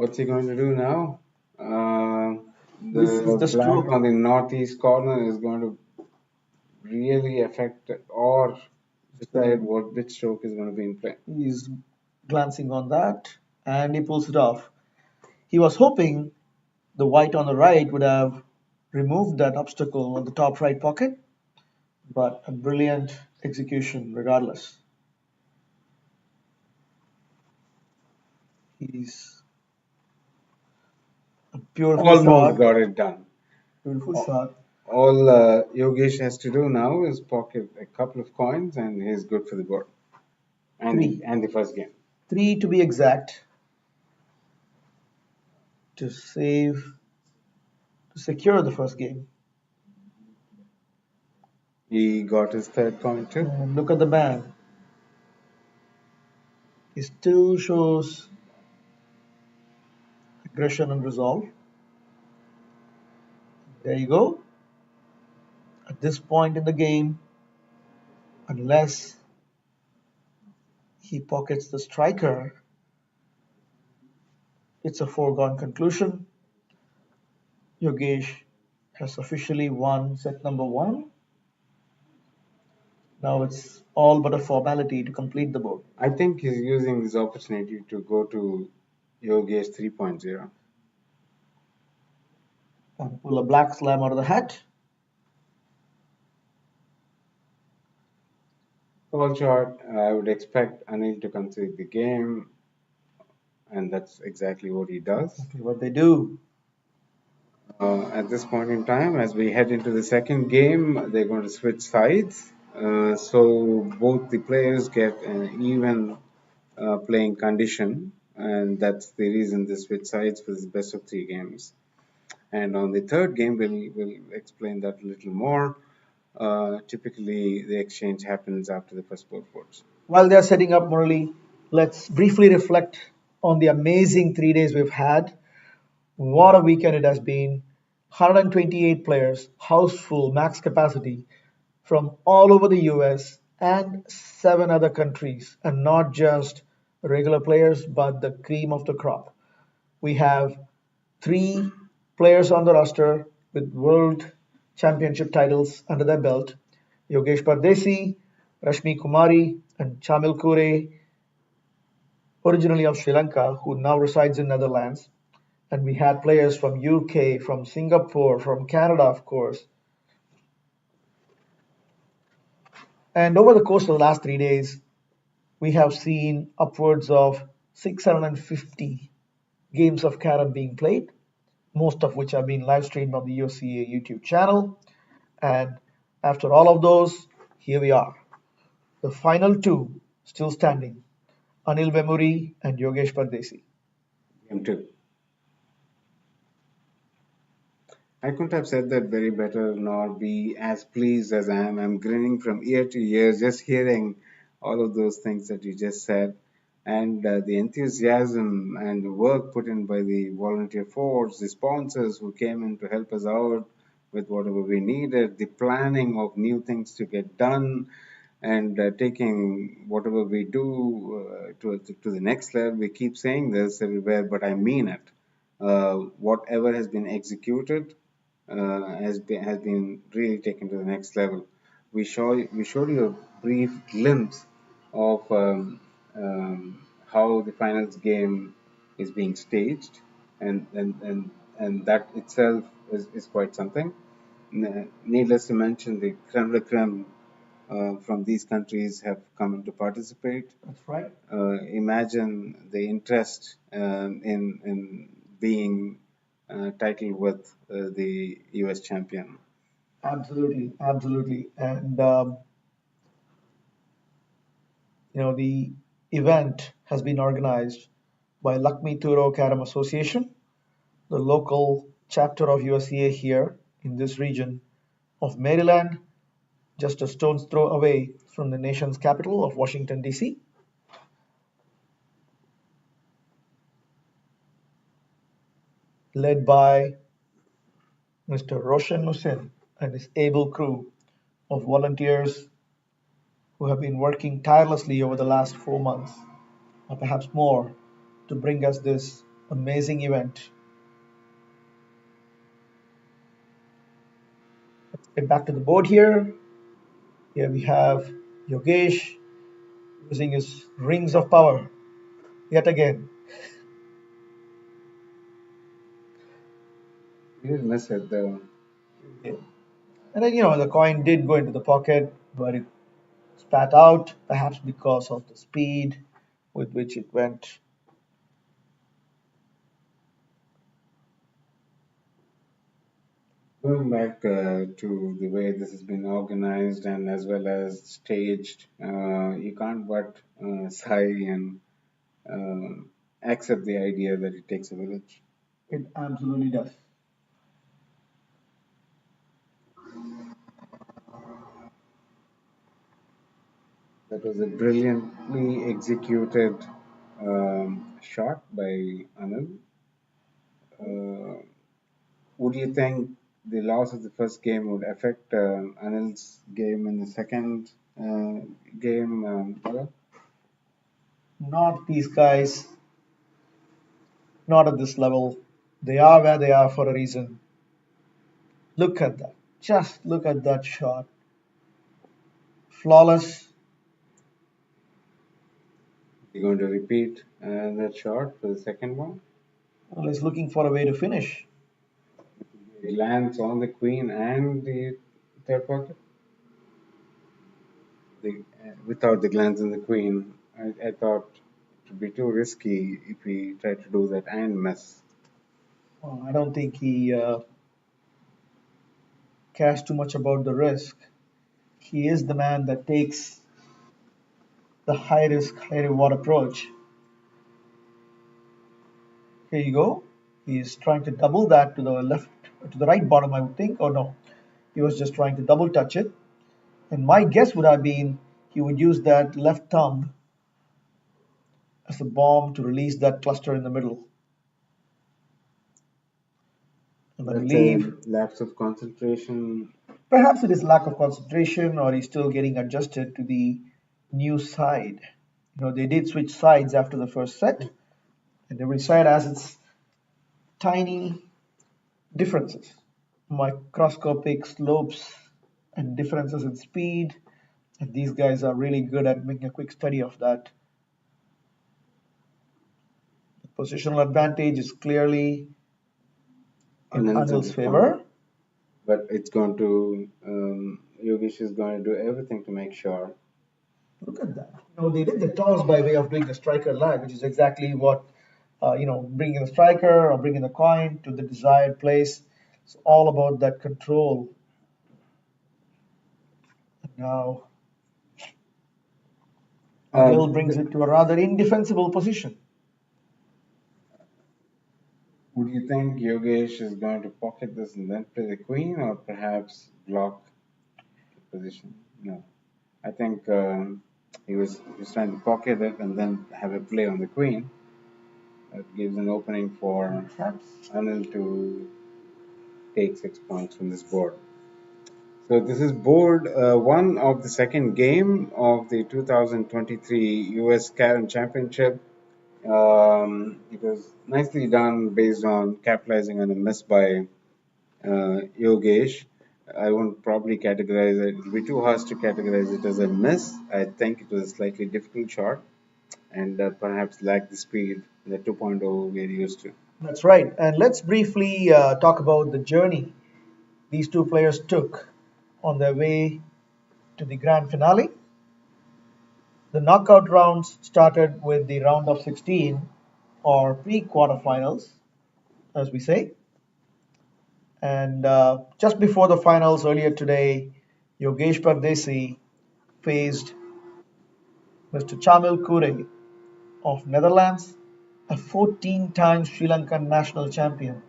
what's he going to do now? This is The the black stroke. on the northeast corner is going to really affect or decide what which stroke is going to be in play. He's glancing on that and he pulls it off. He was hoping the white on the right would have removed that obstacle on the top right pocket, but a brilliant execution regardless. He's a beautiful Almost shot. got it done. Beautiful shot. All Yogesh has to do now is pocket a couple of coins and he's good for the board Three. and the first game. Three to be exact to save, to secure the first game. He got his third coin too. And look at the man. He still shows aggression and resolve. There you go. At this point in the game, unless he pockets the striker, it's a foregone conclusion. Yogesh has officially won set number one. Now it's all but a formality to complete the board. I think he's using this opportunity to go to Yogesh 3.0. And pull a black slam out of the hat. All short, I would expect Anil to concede the game, and that's exactly what he does. Exactly what they do. At this point in time, as we head into the second game, they're going to switch sides. So both the players get an even playing condition, and that's the reason they switch sides for this best of three games. And on the third game, we'll explain that a little more. Typically, the exchange happens after the first four votes. While they're setting up, Murali, let's briefly reflect on the amazing 3 days we've had. What a weekend it has been. 128 players, house full, max capacity from all over the US and 7 other countries, and not just regular players, but the cream of the crop. We have 3 players on the roster with world championship titles under their belt: Yogesh Pardesi, Rashmi Kumari, and Chamil Kure, originally of Sri Lanka, who now resides in Netherlands. And we had players from UK, from Singapore, from Canada, of course. And over the course of the last 3 days, we have seen upwards of 650 games of carom being played, most of which have been live streamed on the USCA YouTube channel. And after all of those, here we are. The final two still standing: Anil Vemuri and Yogesh Pardesi. Game two. I couldn't have said that very better, nor be as pleased as I am. I'm grinning from ear to ear just hearing all of those things that you just said. And the enthusiasm and the work put in by the volunteer force, the sponsors who came in to help us out with whatever we needed, the planning of new things to get done, and taking whatever we do to the next level. We keep saying this everywhere, but I mean it. Whatever has been executed has been really taken to the next level. We showed you a brief glimpse of how the finals game is being staged, and that itself is quite something. Needless to mention, the creme de creme from these countries have come in to participate. That's right. Imagine the interest in being titled with the US champion. Absolutely, absolutely. And the event has been organized by Lakmi Turo Karam Association, the local chapter of USCA here in this region of Maryland, just a stone's throw away from the nation's capital of Washington, D.C. Led by Mr. Roshan Hussain and his able crew of volunteers who have been working tirelessly over the last 4 months, or perhaps more, to bring us this amazing event. Let's get back to the board here. Here we have Yogesh using his rings of power yet again. We didn't miss it though. Yeah. And then, the coin did go into the pocket, but it spat out, perhaps because of the speed with which it went. Going back to the way this has been organized and as well as staged, you can't but sigh and uh, accept the idea that it takes a village. It absolutely does. That was a brilliantly executed shot by Anil. Uh, would you think the loss of the first game would affect Anil's game in the second game? Bala? Not these guys, not at this level. They are where they are for a reason. Look at that. Just look at that shot. Flawless. You going to repeat that shot for the second one? Well, he's looking for a way to finish. He lands on the queen and the third pocket. Without the glance on the queen, I thought it would be too risky if he tried to do that and miss. Well, I don't think he cares too much about the risk. He is the man that takes the high risk, high reward approach. Here you go. He's trying to double that to the left to the right bottom, I would think. Or no, he was just trying to double touch it. And my guess would have been he would use that left thumb as a bomb to release that cluster in the middle. And I That's a believe lapse of concentration. perhaps it is lack of concentration or he's still getting adjusted to the new side. They did switch sides after the first set, and every side has its tiny differences, microscopic slopes and differences in speed. And these guys are really good at making a quick study of that. The positional advantage is clearly in Anil's favor. But it's going to Yogesh is going to do everything to make sure. Look at that. They did the toss by way of doing the striker lag, which is exactly what, bringing the striker or bringing the coin to the desired place. It's all about that control. Now, Anil brings it to a rather indefensible position. Would you think Yogesh is going to pocket this and then play the queen, or perhaps block the position? No, I think he was trying to pocket it and then have a play on the queen. That gives an opening for Anil to take 6 points from this board. So this is board one of the second game of the 2023 U.S. Carom Championship. It was nicely done based on capitalizing on a miss by Yogesh. I won't probably categorize it. It would be too harsh to categorize it as a miss. I think it was a slightly difficult shot and perhaps lacked the speed that 2.0 we're used to. That's right. And let's briefly talk about the journey these two players took on their way to the grand finale. The knockout rounds started with the round of 16 or pre-quarterfinals, as we say. And just before the finals earlier today, Yogesh Pardesi faced Mr. Chamil Kure of Netherlands, a 14-time Sri Lankan national champion,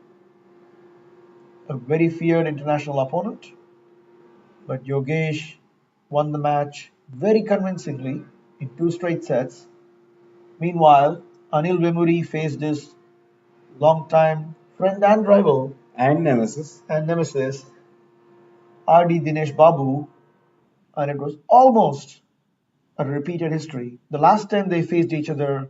a very feared international opponent. But Yogesh won the match very convincingly in two straight sets. Meanwhile, Anil Vemuri faced his longtime friend and rival And nemesis. RD Dinesh Babu, and it was almost a repeated history. The last time they faced each other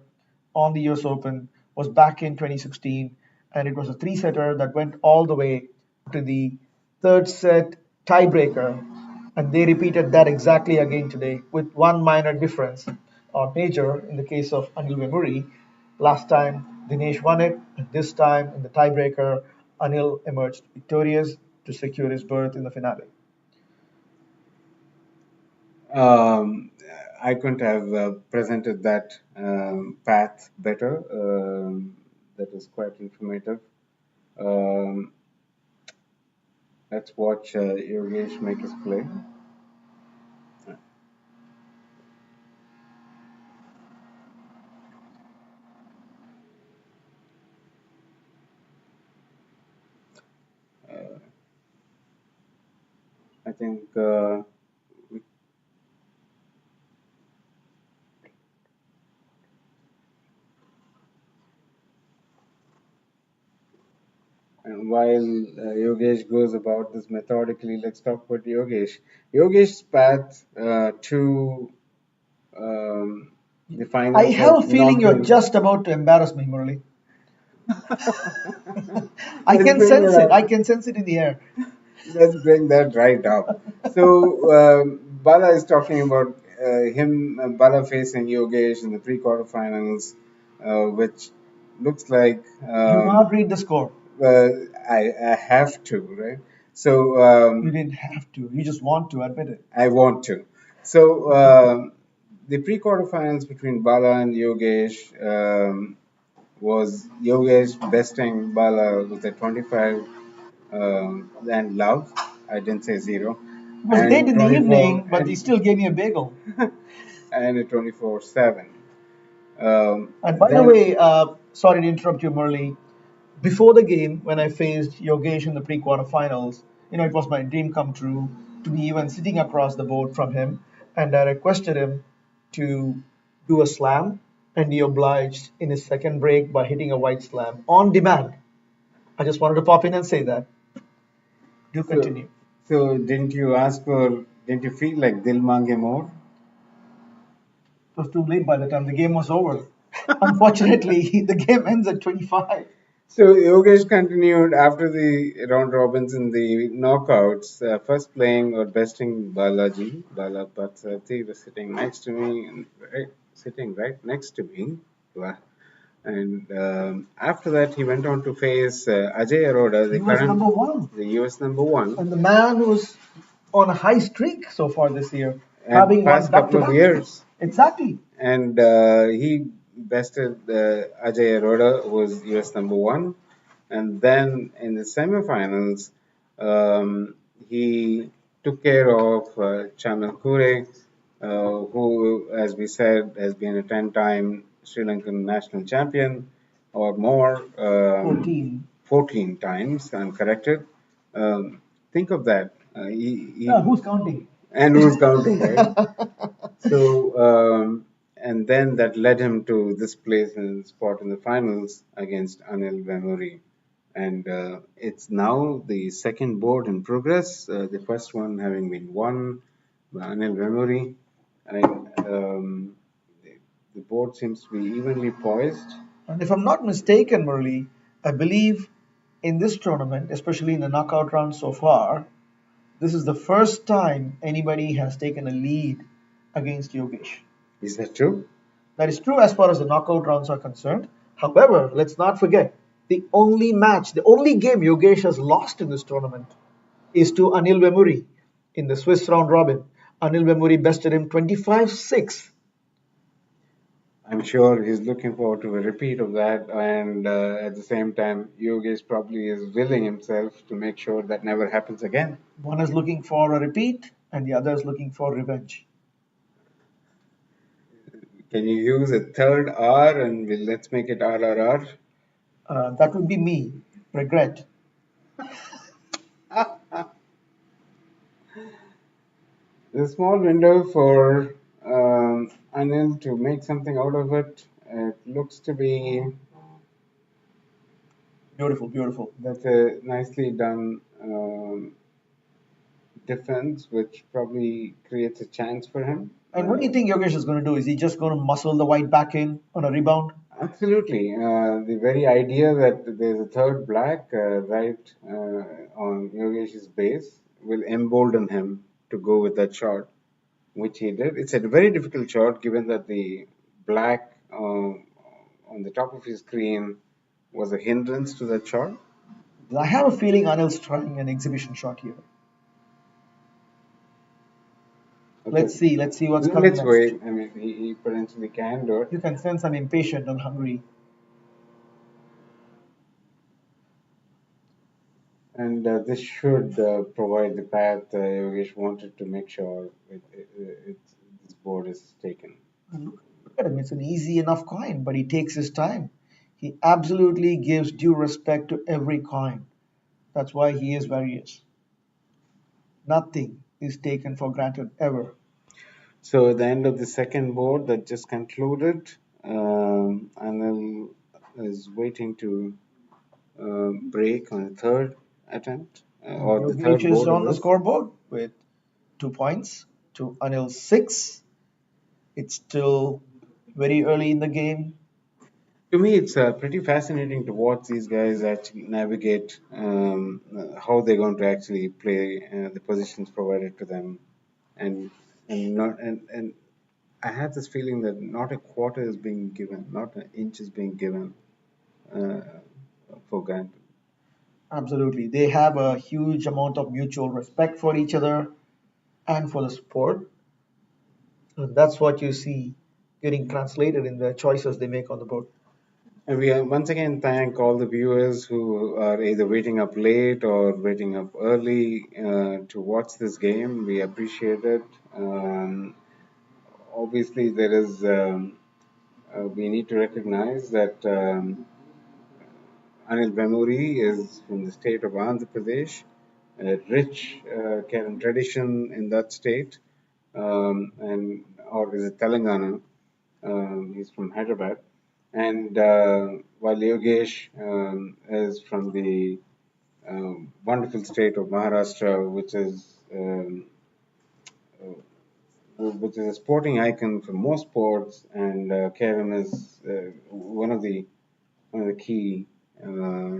on the US Open was back in 2016, and it was a three-setter that went all the way to the third set tiebreaker. And they repeated that exactly again today with one minor difference, or major in the case of Anil Vemuri. Last time Dinesh won it, and this time in the tiebreaker, Anil emerged victorious to secure his berth in the finale. I couldn't have presented that path better. That was quite informative. Um, let's watch Yogesh make his play. I think and while Yogesh goes about this methodically, let's talk about Yogesh. Yogesh's path to the finals. I have a feeling you're just about to embarrass me, Murali. I can sense it. I can sense it in the air. Let's bring that right up. So Bala is talking about Bala facing Yogesh in the pre-quarterfinals, which looks like Do not read the score. I have to, right? So You didn't have to. You just want to admit it. I want to. So the pre-quarterfinals between Bala and Yogesh was Yogesh besting Bala with a 25 and love. I didn't say zero. It was late in the evening, but he still gave me a bagel. And a 24/7. And by the way, sorry to interrupt you, Murli. Before the game, when I faced Yogesh in the pre-quarterfinals, it was my dream come true to be even sitting across the board from him, and I requested him to do a slam, and he obliged in his second break by hitting a white slam on demand. I just wanted to pop in and say that. Do So, continue. so didn't you feel like Dil Mange More? It was too late by the time the game was over. Unfortunately, the game ends at 25. So Yogesh continued after the round robins in the knockouts, first playing or besting Balaji. Bala Bhattacharjee was sitting next to me, and sitting right next to me. Wow. And after that, he went on to face Ajay Arora, the US current, number one. the US number one, And the man who's on a high streak so far this year, and having won past back to couple of back. years. Exactly. And he bested Ajay Arora, who was US number one. And then in the semifinals, um, he took care of Chamal Kure, who, as we said, has been a 10-time Sri Lankan national champion or more, 14. 14 times, I'm corrected. Think of that. He Who's counting? and who's counting, right? So, and then that led him to this place and spot in the finals against Anil Vemuri. And it's now the second board in progress, the first one having been won by Anil Vemuri. And the board seems to be evenly poised. And if I'm not mistaken, Murli, I believe in this tournament, especially in the knockout round so far, this is the first time anybody has taken a lead against Yogesh. Is that true? That is true as far as the knockout rounds are concerned. However, let's not forget the only match, the only game Yogesh has lost in this tournament is to Anil Vemuri in the Swiss round robin. Anil Vemuri bested him 25-6. I'm sure he's looking forward to a repeat of that, and at the same time, Yogesh probably is willing himself to make sure that never happens again. One is looking for a repeat, and the other is looking for revenge. Can you use a third R and let's make it RRR? That would be me. Regret. There's a small window for Anil to make something out of it. It looks to be Beautiful, beautiful. that's a nicely done defense, which probably creates a chance for him. And what do you think Yogesh is going to do? Is he just going to muscle the white back in on a rebound? Absolutely. The very idea that there's a third black right on Yogesh's base will embolden him to go with that shot, which he did. It's a very difficult shot given that the black on the top of his screen was a hindrance to that shot. I have a feeling Anil's trying an exhibition shot here. Okay, Let's see what's coming let's next. wait. I mean, he potentially can do it. You can sense I'm impatient and hungry. And this should provide the path Yogesh wanted to make sure this board is taken. And look at him, it's an easy enough coin, but he takes his time. He absolutely gives due respect to every coin. That's why he is where he is. Nothing is taken for granted ever. So at the end of the second board that just concluded, Anil is waiting to break on the third attempt or the Yogesh third is board of on the this. scoreboard with 2 points to Anil's 6. It's still very early in the game. To me, it's pretty fascinating to watch these guys actually navigate how they're going to actually play the positions provided to them, and and I have this feeling that not a quarter is being given, not an inch is being given uh, for granted. Absolutely. They have a huge amount of mutual respect for each other and for the sport. And that's what you see getting translated in the choices they make on the board. And we once again thank all the viewers who are either waiting up late or waiting up early to watch this game. We appreciate it. Obviously, there is. We need to recognize that Anil Bemuri is from the state of Andhra Pradesh, a rich Kerala tradition in that state, and or is it Telangana? He's from Hyderabad, and while Yogesh is from the wonderful state of Maharashtra, which is a sporting icon for most sports, and Kerala is one of the key uh,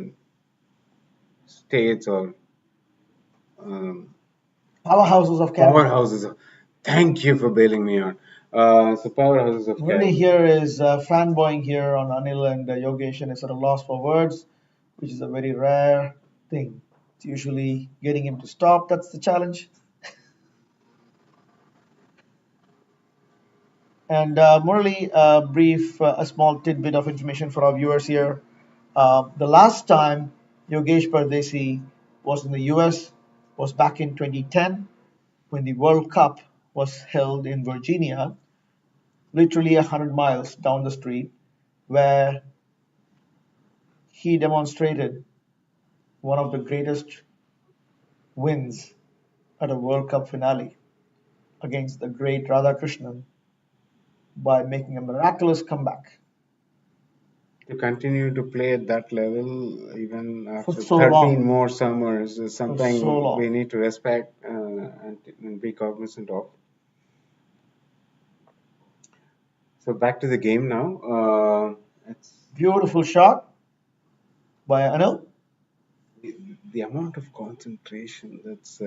states or um, Powerhouses of Canada. powerhouses. Thank you for bailing me out. So powerhouses of Murali Kerala. here is fanboying here on Anil and Yogesh and is at a loss for words, which is a very rare thing. It's usually getting him to stop. That's the challenge. And Murali, a small tidbit of information for our viewers here. The last time Yogesh Pardesi was in the US was back in 2010 when the World Cup was held in Virginia, literally 100 miles down the street, where he demonstrated one of the greatest wins at a World Cup finale against the great Radhakrishnan by making a miraculous comeback To continue to play at that level, even for after so 13 long. more summers, is For so something we long. need to respect and be cognizant of. So back to the game now. It's Beautiful shot by Anil. the amount of concentration that's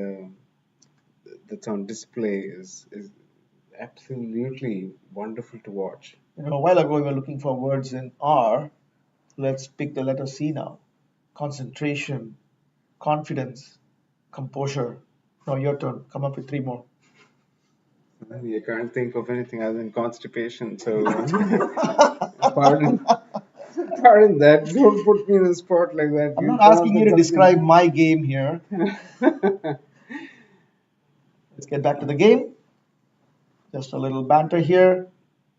on display is absolutely wonderful to watch. A while ago we were looking for words in R. Let's pick the letter C now. Concentration, confidence, composure. Now your turn. Come up with three more. I can't think of anything other than constipation. So pardon, pardon that. Don't put me in a spot like that. I'm You not come up asking you with to describe something. my game here. Let's get back to the game. Just a little banter here.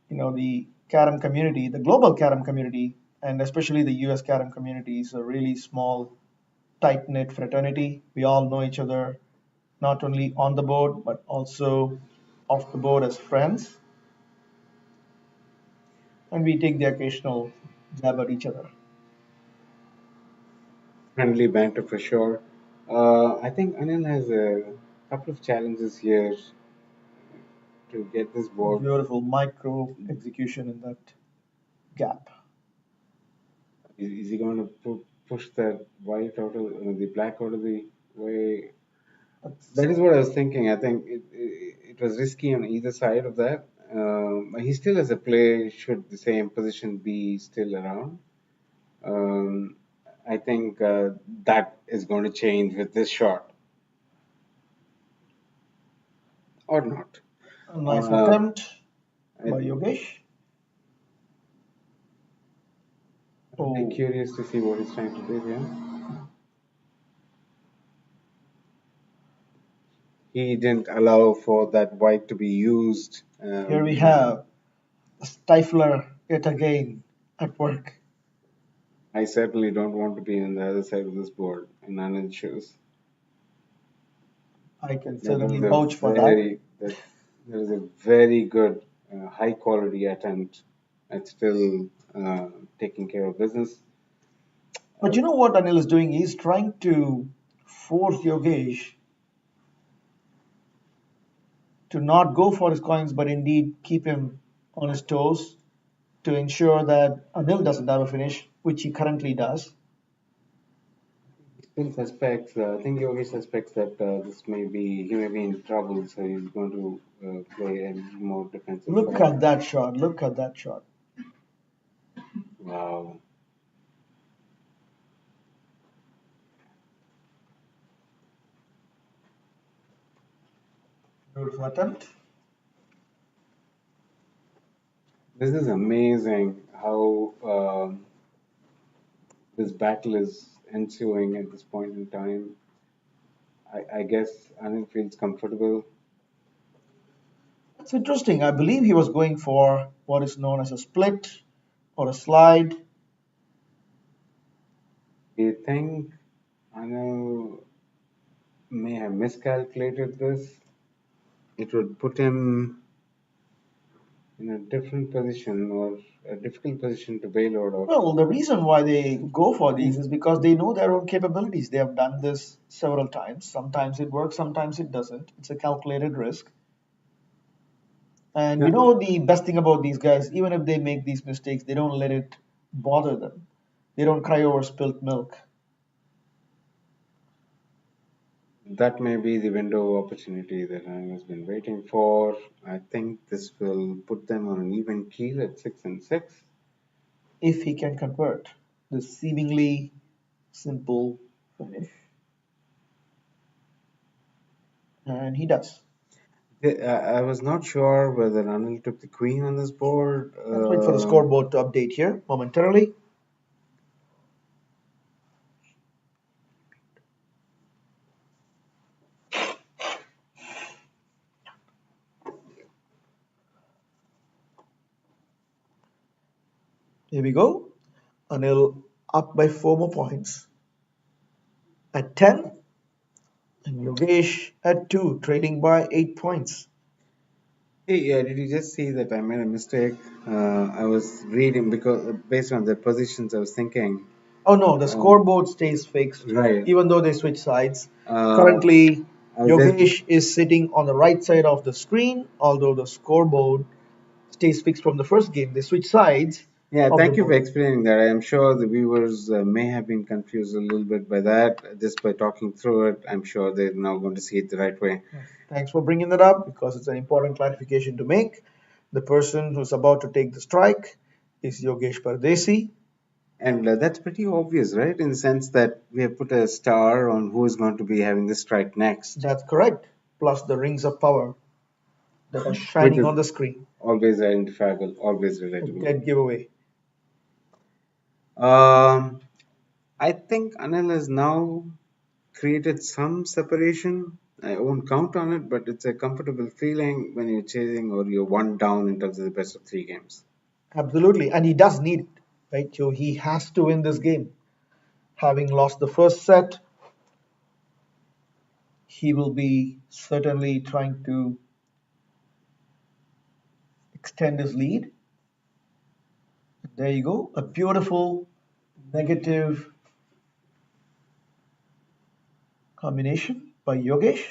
The Carom community, the global Carom community, and especially the US Carom community is a really small, tight knit fraternity. We all know each other, not only on the board, but also off the board as friends. And we take the occasional jab at each other. Friendly banter for sure. I think Anil has a couple of challenges here to get this board. Beautiful micro execution in that gap. Is he going to push that white out of the black out of the way? That's, That is what I was thinking. I think it was risky on either side of that. He still has a play should the same position be still around. Um, I think that is going to change with this shot or not. a nice Uh, attempt I, by Yogesh. I'd be Oh, curious to see what he's trying to do here. He didn't allow for that white to be used. here we have a stifler yet again at work. I certainly don't want to be on the other side of this board in Anand's shoes. I can That certainly was a vouch for that. very that, that was a very good, high quality attempt at still taking care of business. But you know what Anil is doing? He's trying to force Yogesh to not go for his coins, but indeed keep him on his toes to ensure that Anil doesn't have a finish, which he currently does. Still suspects. I think Yogi suspects that he may be in trouble, so he's going to play a more defensive Look side. at that shot. Look at that shot. Wow. Beautiful attempt. This is amazing how this battle is ensuing at this point in time. I guess Anil feels comfortable. It's interesting. I believe he was going for what is known as a split or a slide. Do you think Anil may have miscalculated this? It would put him in a different position or a difficult position to bail out of. Well, the reason why they go for these is because they know their own capabilities. They have done this several times. Sometimes it works, sometimes it doesn't. It's a calculated risk. And Yeah, you know the best thing about these guys, even if they make these mistakes, they don't let it bother them. They don't cry over spilt milk. that may be the window of opportunity that Anil has been waiting for. I think this will put them on an even keel at 6-6. If he can convert this seemingly simple finish. And he does. I was not sure whether Anil took the queen on this board. Let's wait for the scoreboard to update here momentarily. Here we go. Anil up by 4 more points at 10, and Yogesh at 2, trailing by 8 points. Hey, did you just see that I made a mistake? I was reading because based on the positions, I was thinking. Oh no, the Um, scoreboard stays fixed right. even though they switch sides. Uh, Currently, I was just Yogesh is sitting on the right side of the screen, although the scoreboard stays fixed from the first game. They switch sides yeah. of the Thank you for board. explaining that. I am sure the viewers may have been confused a little bit by that. Just by talking through it, I'm sure they're now going to see it the right way. Yes. Thanks for bringing that up because it's an important clarification to make. The person who's about to take the strike is Yogesh Pardesi. And that's pretty obvious, right? In the sense that we have put a star on who is going to be having the strike next, That's correct. Plus the rings of power that are which shining is on the screen. always identifiable, always A relatable. dead giveaway. Um, I think Anil has now created some separation. I won't count on it, but it's a comfortable feeling when you're chasing or you're one down in terms of the best of three games. Absolutely. And he does need it, right? So he has to win this game. Having lost the first set, he will be certainly trying to extend his lead. There you go. A beautiful negative combination by Yogesh.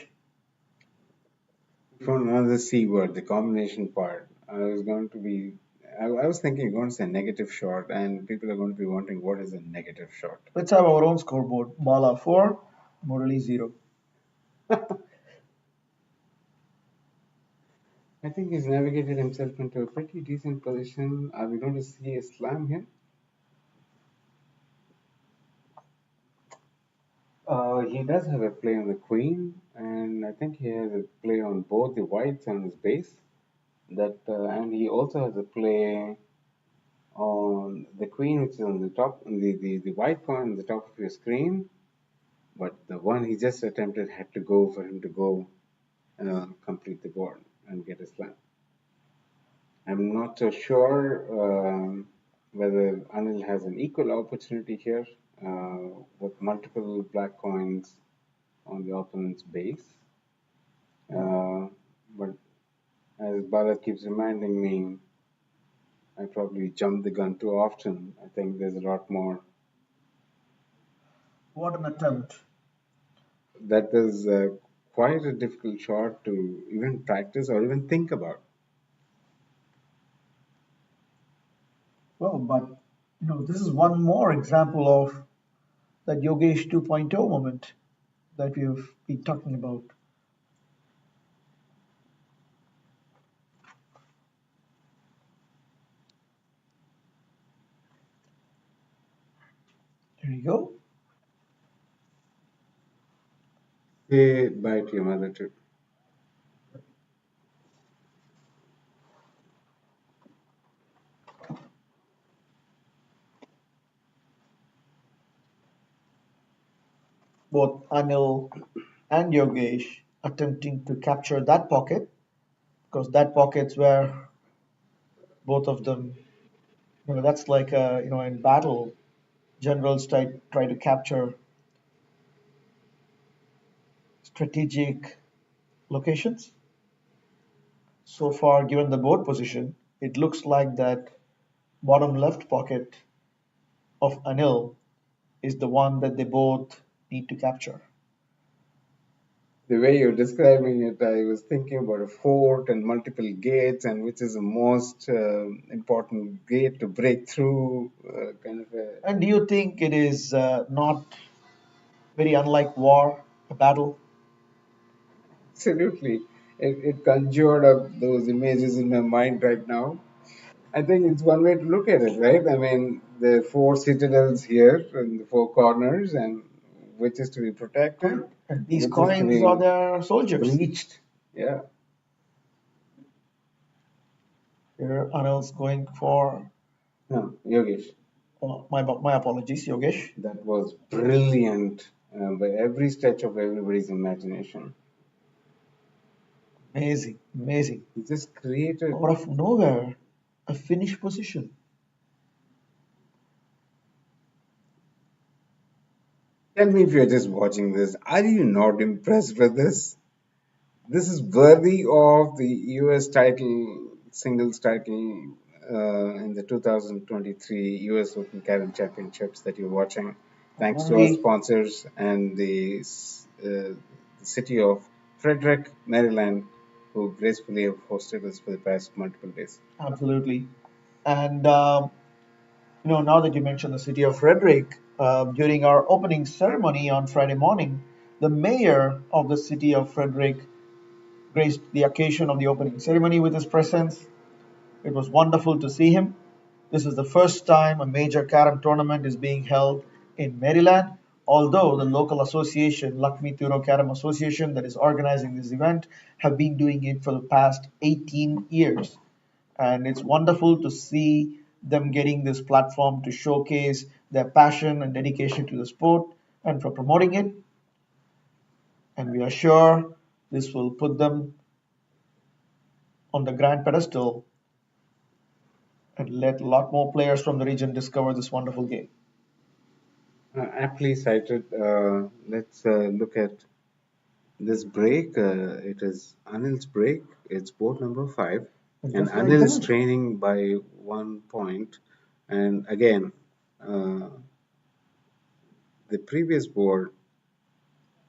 For another C word, the combination part, I was going to be, I was thinking you're going to say negative shot, and people are going to be wondering what is a negative shot. Let's have our own scoreboard. Bala 4, Murali 0. I think he's navigated himself into a pretty decent position. Are we going to see a slam here? He does have a play on the queen, and I think he has a play on both the whites and his base. And he also has a play on the queen, which is on the top, the white pawn on the top of your screen. But the one he just attempted had to go for him to go complete the board and get a slam. I'm not so sure whether Anil has an equal opportunity here with multiple black coins on the opponent's base. Uh, but as Bharat keeps reminding me, I probably jump the gun too often. I think there's a lot more. What an attempt. That is quite a difficult shot to even practice or even think about. Well, but this is one more example of that Yogesh 2.0 moment that we've been talking about. There you go. Say bye to your mother too. Both Anil and Yogesh attempting to capture that pocket because that pocket's where both of them, that's like in battle. Generals try to capture strategic locations. So far, given the board position, it looks like that bottom left pocket of Anil is the one that they both need to capture. The way you're describing it, I was thinking about a fort and multiple gates, and which is the most important gate to break through, kind of a. And do you think it is not very unlike war, a battle? Absolutely. It conjured up those images in my mind right now. I think it's one way to look at it, right? I mean, the four citadels here in the four corners, and which is to be protected, Correct. And these which is to coins are be their soldiers. breached. Yeah. Here, Anil's going for Yogesh, my apologies, Yogesh. that was brilliant by every stretch of everybody's imagination. Amazing, amazing. He just created. Out of nowhere, a Finnish position. Tell me if you're just watching this, are you not impressed with this? This is worthy of the US title, singles title in the 2023 US Open Carom Championships that you're watching, thanks to our Only sponsors and the city of Frederick, Maryland, who gracefully have hosted us for the past multiple days. absolutely. And now that you mentioned the city of Frederick, during our opening ceremony on Friday morning, the mayor of the city of Frederick graced the occasion of the opening ceremony with his presence. It was wonderful to see him. This is the first time a major carom tournament is being held in Maryland, although the local association, Lakshmi Turo Carom Association, that is organizing this event, have been doing it for the past 18 years. And it's wonderful to see them getting this platform to showcase their passion and dedication to the sport and for promoting it. And we are sure this will put them on the grand pedestal and let a lot more players from the region discover this wonderful game. Aptly cited. Let's look at this break. It is Anil's break. It's board number 5. And And just like Anil is that, trailing by 1 point. And again, uh, the previous board,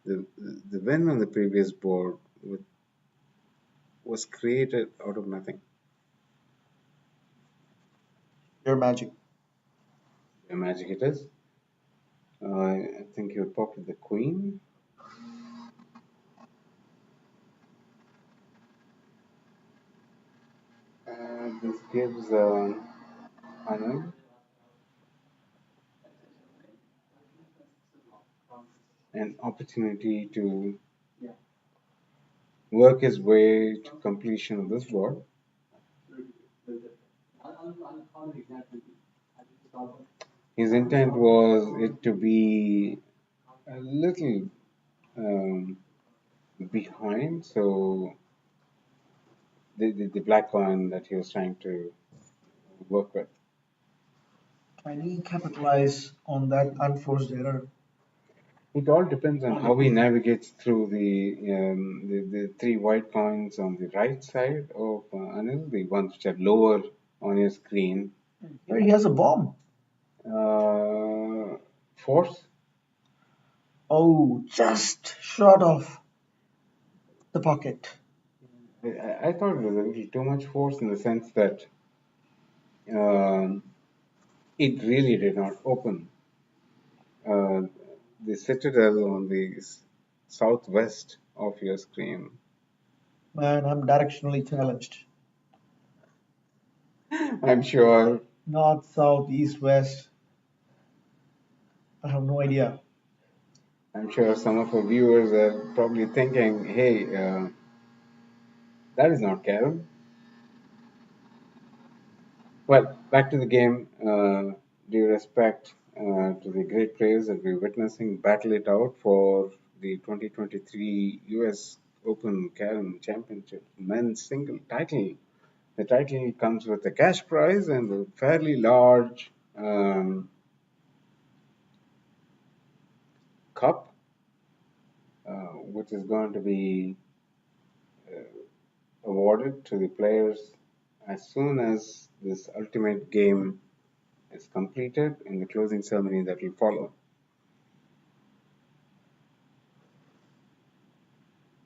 the win on the previous board was created out of nothing. your magic. The magic it is. I think you popped the queen. This gives Anil an opportunity to work his way to completion of this board. His intent was it to be a little um, behind, so the black coin that he was trying to work with. Can he capitalize on that unforced error? It all depends on how he navigates through the three white coins on the right side of Anil, the ones which are lower on your screen. Here he has a bomb. Uh, Force. Oh, just short of the pocket. I thought it was a little too much force in the sense that um, it really did not open. Uh, the citadel on the southwest of your screen. Man, I'm directionally challenged. I'm sure. North, south, east, west. I have no idea. I'm sure some of our viewers are probably thinking, "Hey, that is not Karen." Well, back to the game. Due respect to the great players that we're witnessing battle it out for the 2023 U.S. Open Carom Championship men's single title. The title comes with a cash prize and a fairly large cup, which is going to be awarded to the players as soon as this ultimate game is completed in the closing ceremony that will follow.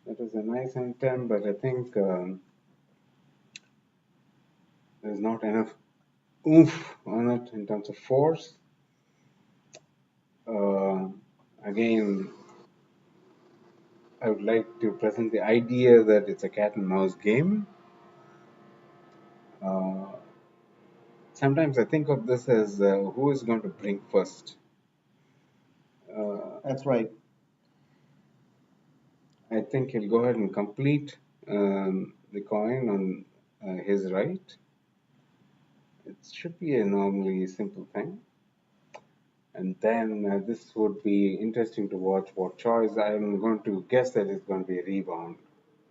That is a nice item, but I think there's not enough oomph on it in terms of force. Uh, Again, I would like to present the idea that it's a cat and mouse game. Uh, Sometimes I think of this as who is going to blink first. That's right. I think he'll go ahead and complete the coin on his right. It should be a normally simple thing. And then this would be interesting to watch what choice. I'm going to guess that it's going to be a rebound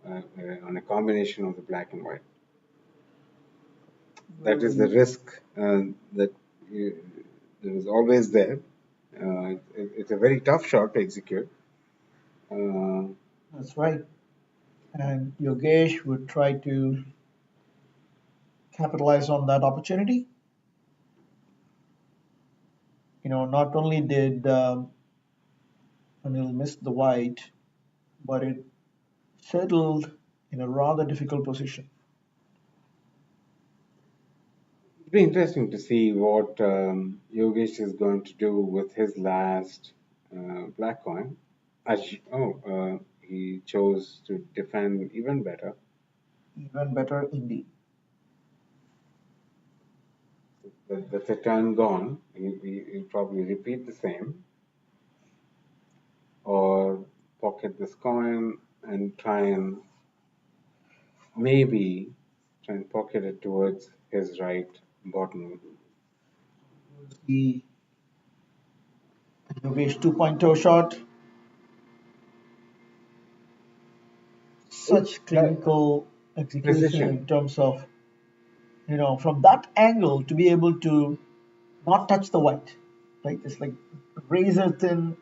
on a combination of the black and white. That is the risk that you, that is always there. It's a very tough shot to execute. Uh, That's right. And Yogesh would try to capitalize on that opportunity. Not only did Anil miss the white, but it settled in a rather difficult position. It'll be interesting to see what Yogesh is going to do with his last black coin. He chose to defend even better. Even better indeed. That's a turn gone. He'll probably repeat the same or pocket this coin and maybe try and pocket it towards his right bottom. The Yogesh 2.0 shot, such clinical execution Precision. in terms of, from that angle to be able to not touch the white, right? It's like razor thin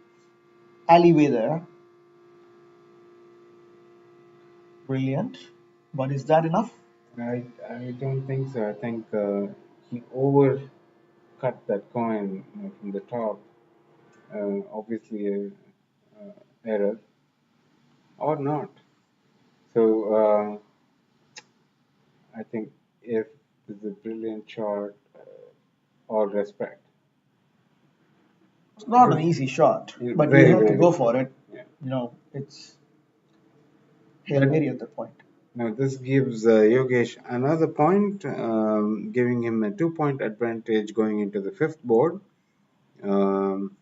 alleyway there. Brilliant. But is that enough? I don't think so. I think he overcut that coin from the top. Obviously, error or not. So I think if this is a brilliant shot, all respect. It's not an easy shot, but you Very, have to very go difficult. for it. Yeah. It's Hail But Mary at that point. now this gives Yogesh another point, giving him a 2 point advantage going into the fifth board. Um,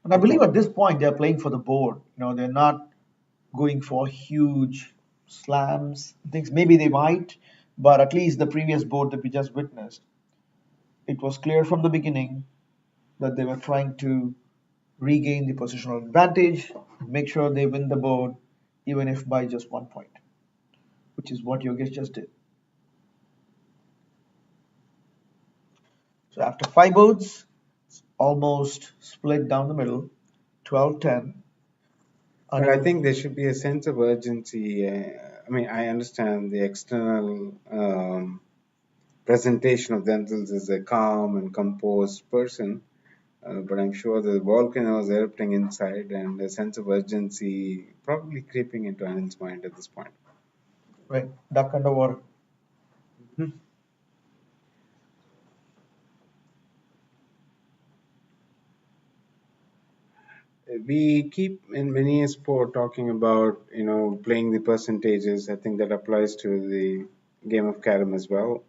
And I I believe think at this point they're playing for the board. They're not going for huge slams, things. Maybe they might, but at least the previous board that we just witnessed, it was clear from the beginning that they were trying to regain the positional advantage, make sure they win the board, even if by just 1 point, which is what Yogesh just did. So after five boards, it's almost split down the middle, 12-10. But I Anil, think there should be a sense of urgency. I mean, I understand the external presentation of themselves as a calm and composed person, but I'm sure the volcano is erupting inside and a sense of urgency probably creeping into Anand's mind at this point. right, duck underwater. Mhm. We keep in many a sport talking about, playing the percentages. I think that applies to the game of carom as well.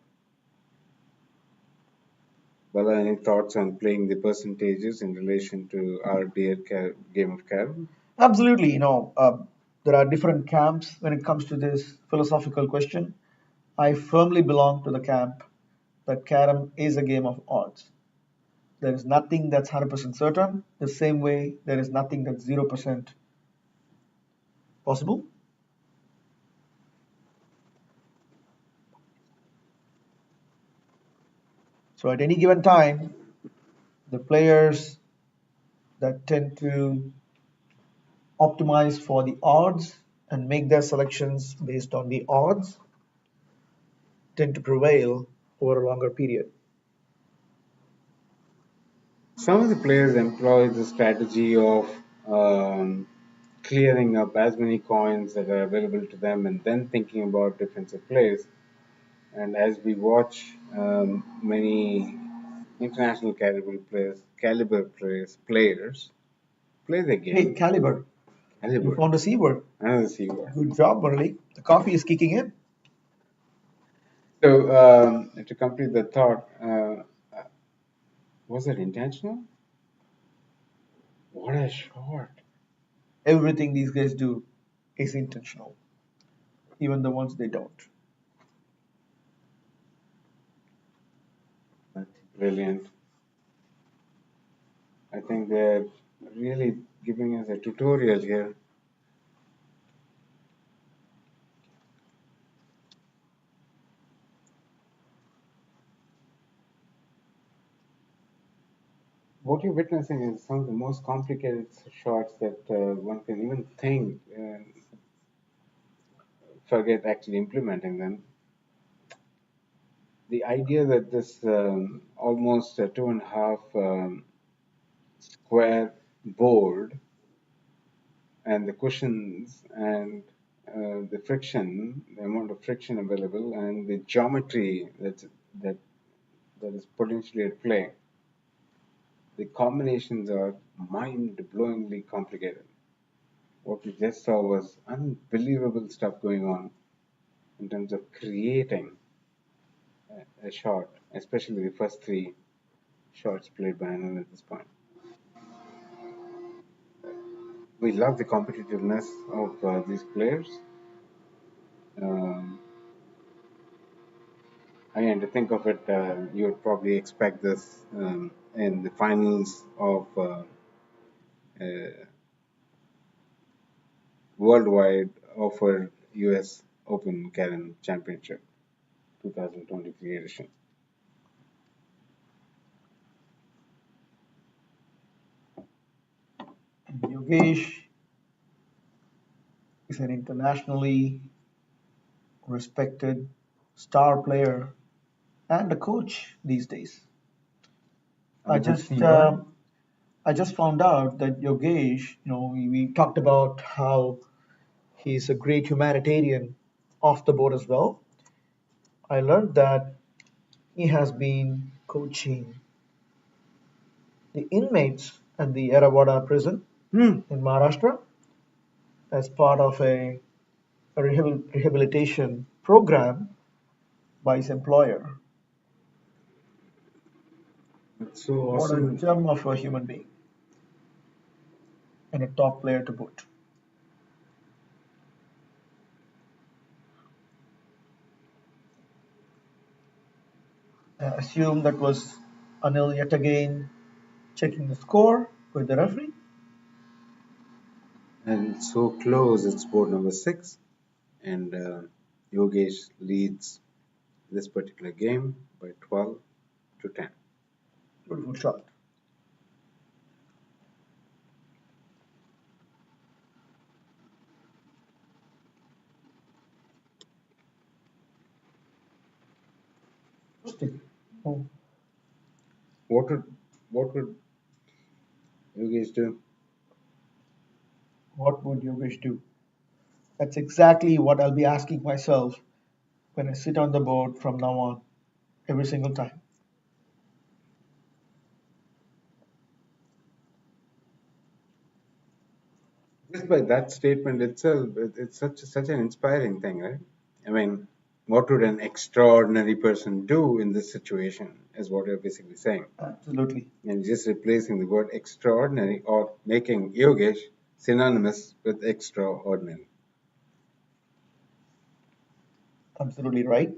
Bala, any thoughts on playing the percentages in relation to our dear game of carom? Absolutely, there are different camps when it comes to this philosophical question. I firmly belong to the camp that Carom is a game of odds. There is nothing that's 100% certain, the same way there is nothing that's 0% possible. So at any given time, the players that tend to optimize for the odds and make their selections based on the odds tend to prevail over a longer period. Some of the players employ the strategy of um, clearing up as many coins that are available to them and then thinking about defensive plays. And as we watch many international caliber players play the Hey, game, Caliber, you caliber, found a C word. another C word. Good job, Murali. The coffee is kicking in. So to complete the thought, was it intentional? What a shot! Everything these guys do is intentional, even the ones they don't. That's brilliant. I think they're really giving us a tutorial here. What you're witnessing is some of the most complicated shots that one can even think, forget actually implementing them. The idea that this almost 2.5 square board and the cushions and the friction, the amount of friction available, and the geometry that that is potentially at play, the combinations are mind-blowingly complicated. What we just saw was unbelievable stuff going on in terms of creating a shot, especially the first three shots played by Anand at this point. We love the competitiveness of these players. Um, Again, to think of it, you would probably expect this in the finals of uh, worldwide offered US Open Carom Championship 2023 edition. And Yogesh is an internationally respected star player and a coach these days. And I a good just CR. uh, I just found out that Yogesh, we talked about how he's a great humanitarian off the board as well. I learned that he has been coaching the inmates at the Eravada prison in Maharashtra as part of a rehabilitation program by his employer. It's so What a awesome. gem of a human being and a top player to boot. I assume that was Anil yet again checking the score with the referee. And so close, it's board number six. And Yogesh leads this particular game by 12 to 10. Beautiful shot. Interesting. Oh, What would what would Yogesh do? what would Yogesh do? That's exactly what I'll be asking myself when I sit on the board from now on, every single time. Just by that statement itself, it's such an inspiring thing, right? I mean, what would an extraordinary person do in this situation? Is what you're basically saying, Absolutely. and just replacing the word extraordinary or making Yogesh synonymous with extraordinary. Absolutely right.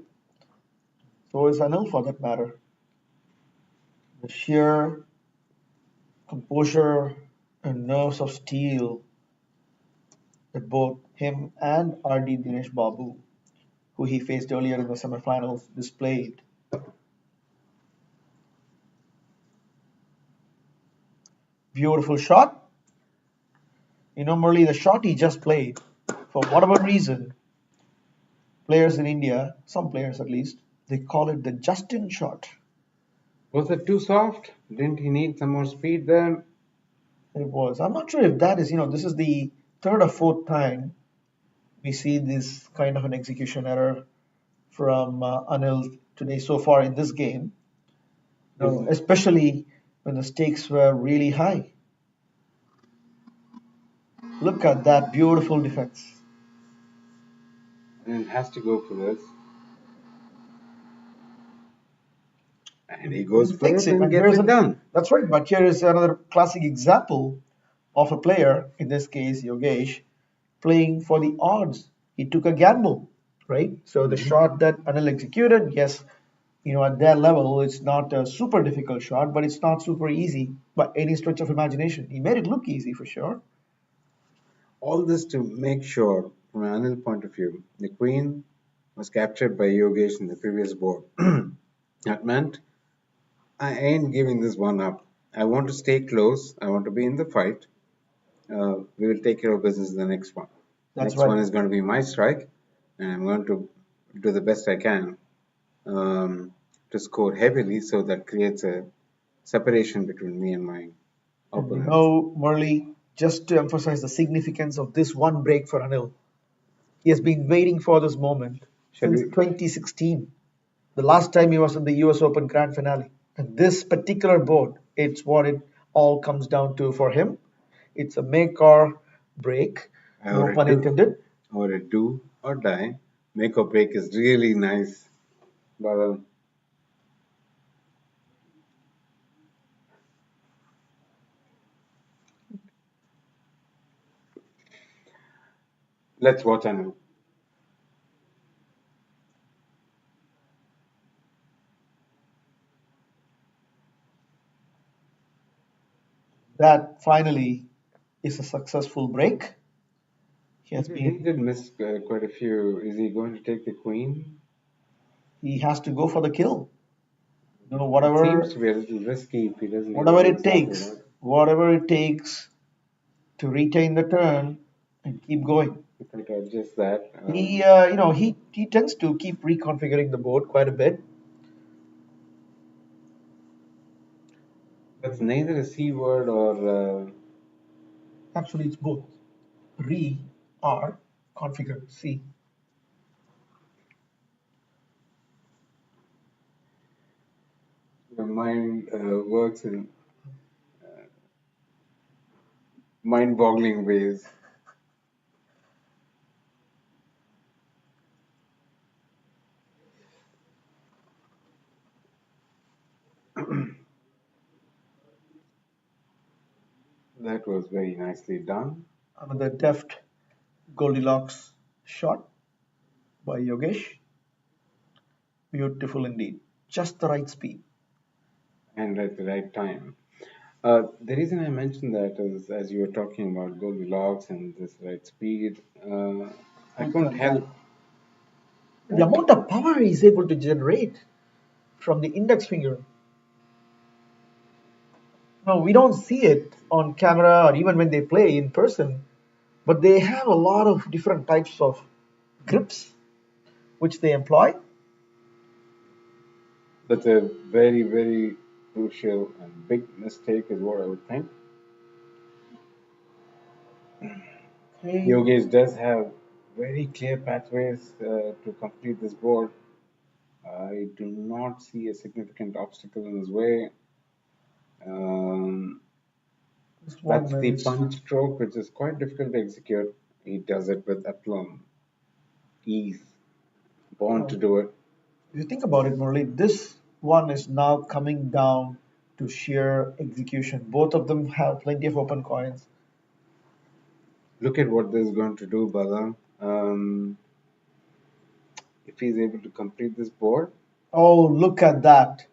So is Anil for that matter. The sheer composure and nerves of steel that both him and RD Dinesh Babu, who he faced earlier in the semifinals, displayed. Beautiful shot. Murli, the shot he just played, for whatever reason, players in India, some players at least, they call it the Justin shot. Was it too soft? Didn't he need some more speed there? It was. I'm not sure if that is, this is the third or fourth time we see this kind of an execution error from Anil today so far in this game. Is Especially when the stakes were really high. Look at that beautiful defense. and has to go for this, and he goes And for takes it it. and And gets here's it a done. That's right. But here is another classic example of a player, in this case Yogesh, playing for the odds. He took a gamble, right? So the Mhm. shot that Anil executed, yes, at their level, it's not a super difficult shot, but it's not super easy by any stretch of imagination. He made it look easy for sure. All this to make sure, from an Anil point of view, the queen was captured by Yogesh in the previous board. That meant I ain't giving this one up. I want to stay close. I want to be in the fight. We will take care of business in the next one. That's Next right. one is going to be my strike, and I'm going to do the best I can um, to score heavily so that creates a separation between me and my And opponents. Murli, just to emphasize the significance of this one break for Anil, he has been waiting for this moment Shall since we? 2016, the last time he was in the US Open Grand Finale. And this particular board, it's what it all comes down to for him. It's a make or break, Or no a pun do, intended. or a do or die. Make or break is really nice, but let's watch Anil. That finally is a successful break. He has He been, did miss quite a few. Is he going to take the queen? he has to go for the kill. It seems Whatever, to be a little risky if he doesn't whatever know it exactly takes, what. whatever it takes to retain the turn and keep going. If I to adjust that, He tends to keep reconfiguring the board quite a bit. that's neither a C word or Actually, it's both. Re R configure C. your mind works in mind-boggling ways. That was very nicely done. Another deft Goldilocks shot by Yogesh. Beautiful indeed. Just the right speed. And at the right time. The reason I mentioned that is as you were talking about Goldilocks and this right speed, I Look couldn't at that. help The but amount of power he's able to generate from the index finger. No, we don't see it on camera or even when they play in person, but they have a lot of different types of grips which they employ. that's a very, very crucial and big mistake, is what I would think. Okay. Yogesh does have very clear pathways to complete this board. I do not see a significant obstacle in his way. Um, This that's one the is, punch stroke, which is quite difficult to execute. He does it with aplomb, ease, born to no, do it. if you think about it, Murali, this one is now coming down to sheer execution. Both of them have plenty of open coins. Look at what this is going to do, Bala. If he's able to complete this board, Oh, look at that.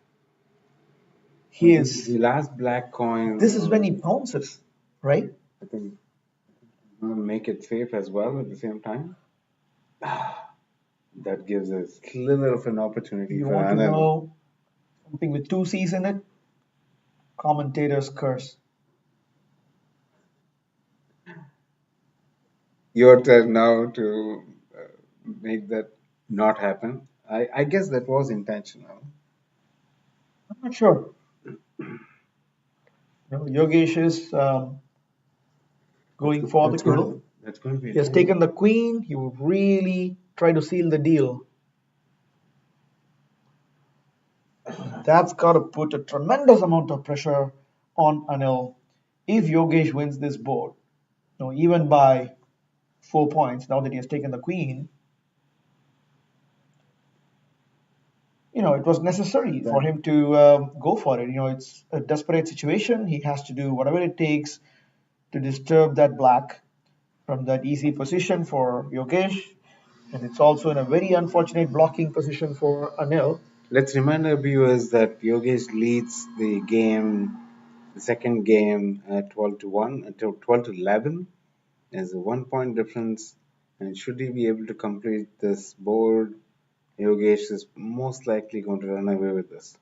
He the is, last black coin, this is when he pounces, right? I think, make it safe as well at the same time. That gives a slither of an opportunity You for want to Anil. know something with two C's in it? Commentator's curse. Your turn now to make that not happen. I guess that was intentional. I'm not sure. Yogesh is going for the kill. That's going to be a He has tie. taken the queen. He would really try to seal the deal. That's got to put a tremendous amount of pressure on Anil if Yogesh wins this board. Even by 4 points, now that he has taken the queen, it was necessary for That him to go for it. It's a desperate situation. He has to do whatever it takes to disturb that black from that easy position for Yogesh. And it's also in a very unfortunate blocking position for Anil. let's remind our viewers that Yogesh leads the game, the second game, 12 to 1 until 12 to 11. There's a 1 point difference, and should he be able to complete this board, Yogesh is most likely going to run away with this.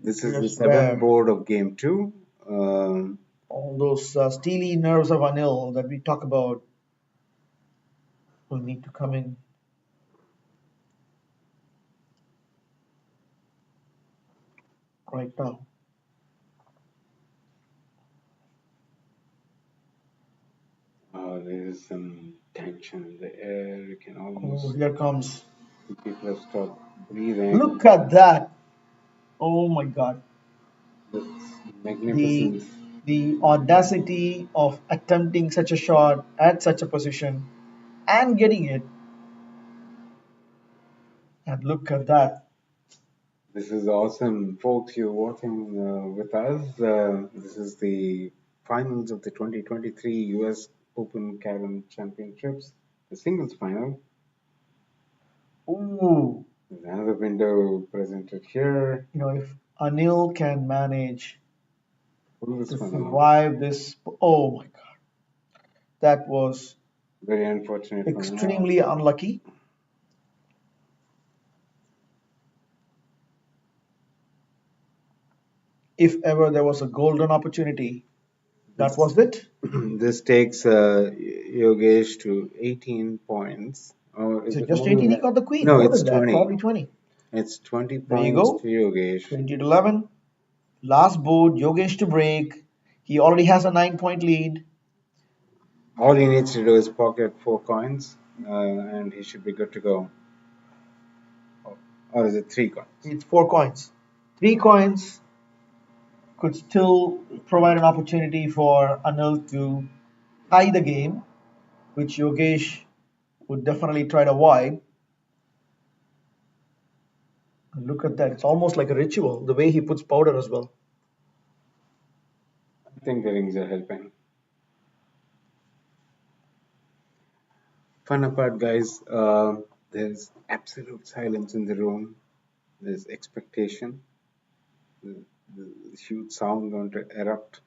This is the Here's seventh where board of game two. Um, all those steely nerves of Anil that we talk about will need to come in right now. there is some tension in the air. You can Oh, almost here comes. people have stopped breathing. Look at that. Oh my God. That's The magnificent. the audacity of attempting such a shot at such a position and getting it. And look at that. This is awesome, folks. You're watching with us. This is the finals of the 2023 U.S. Open Carom Championships, the singles final. Ooh, There's another window presented here. if Anil can manage Pull to this one out. survive this, oh my God, that was Very unfortunate for now. extremely unlucky. If ever there was a golden opportunity, that This was it. this takes Yogesh to 18 points. Or Is is it it just more than 18 he that? got the queen? No, More it's than that, 20. probably 20. It's 20 There you points go. to Yogesh. 20 to 11. Last board, Yogesh to break. He already has a 9 point lead. All he needs to do is pocket 4 coins, and he should be good to go. Or is it 3 coins? It's 4 coins. 3 coins could still provide an opportunity for Anil to tie the game, which Yogesh would definitely try to avoid. Look at that. It's almost like a ritual, the way he puts powder as well. I think the rings are helping. Fun apart, guys. There's absolute silence in the room. There's expectation. The, the huge sound going to erupt.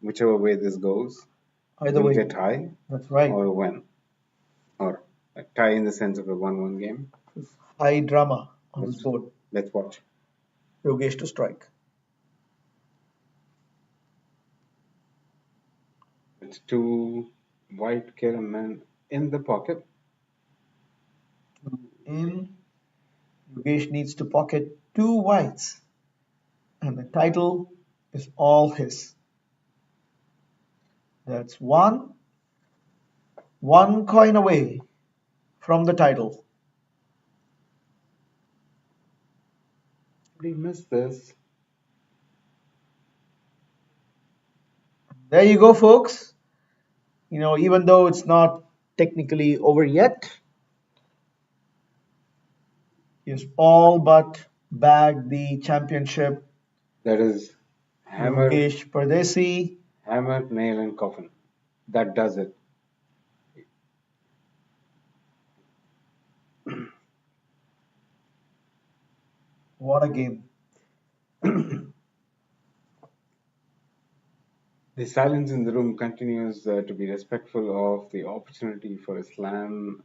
Whichever way this goes, Either will way, it a tie that's right. or when? Or a tie in the sense of a 1-1 game. High drama on this Let's board. let's watch. Yogesh to strike. It's two white caramel in the pocket. In, Yogesh needs to pocket two whites, and the title is all his. That's one coin away from the title. We missed this. There you go, folks. Even though it's not technically over yet, he's all but bagged the championship. That is hammer, Yogesh Pardesi. hammer, nail, and coffin. That does it. What a game. The silence in the room continues to be respectful of the opportunity for a slam,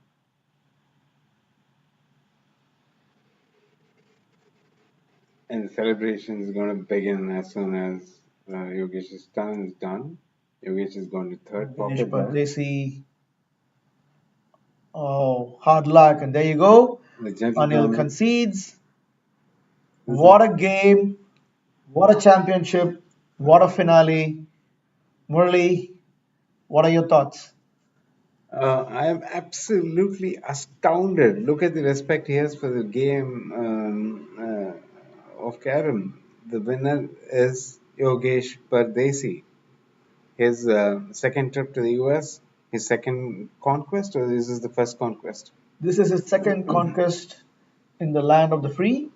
and the celebration is going to begin as soon as Yogesh's turn is done. Yogesh is going to third Yogesh pocket there. Pardesi. Oh, hard luck. And there you go. The Anil gentleman. concedes. This is, What a game. What a championship. What a finale. Murli, what are your thoughts? I am absolutely astounded. Look at the respect he has for the game of Carom. The winner is Yogesh Pardesi. His second trip to the US, his second conquest, or this is the first conquest? This is his second conquest in the land of the free.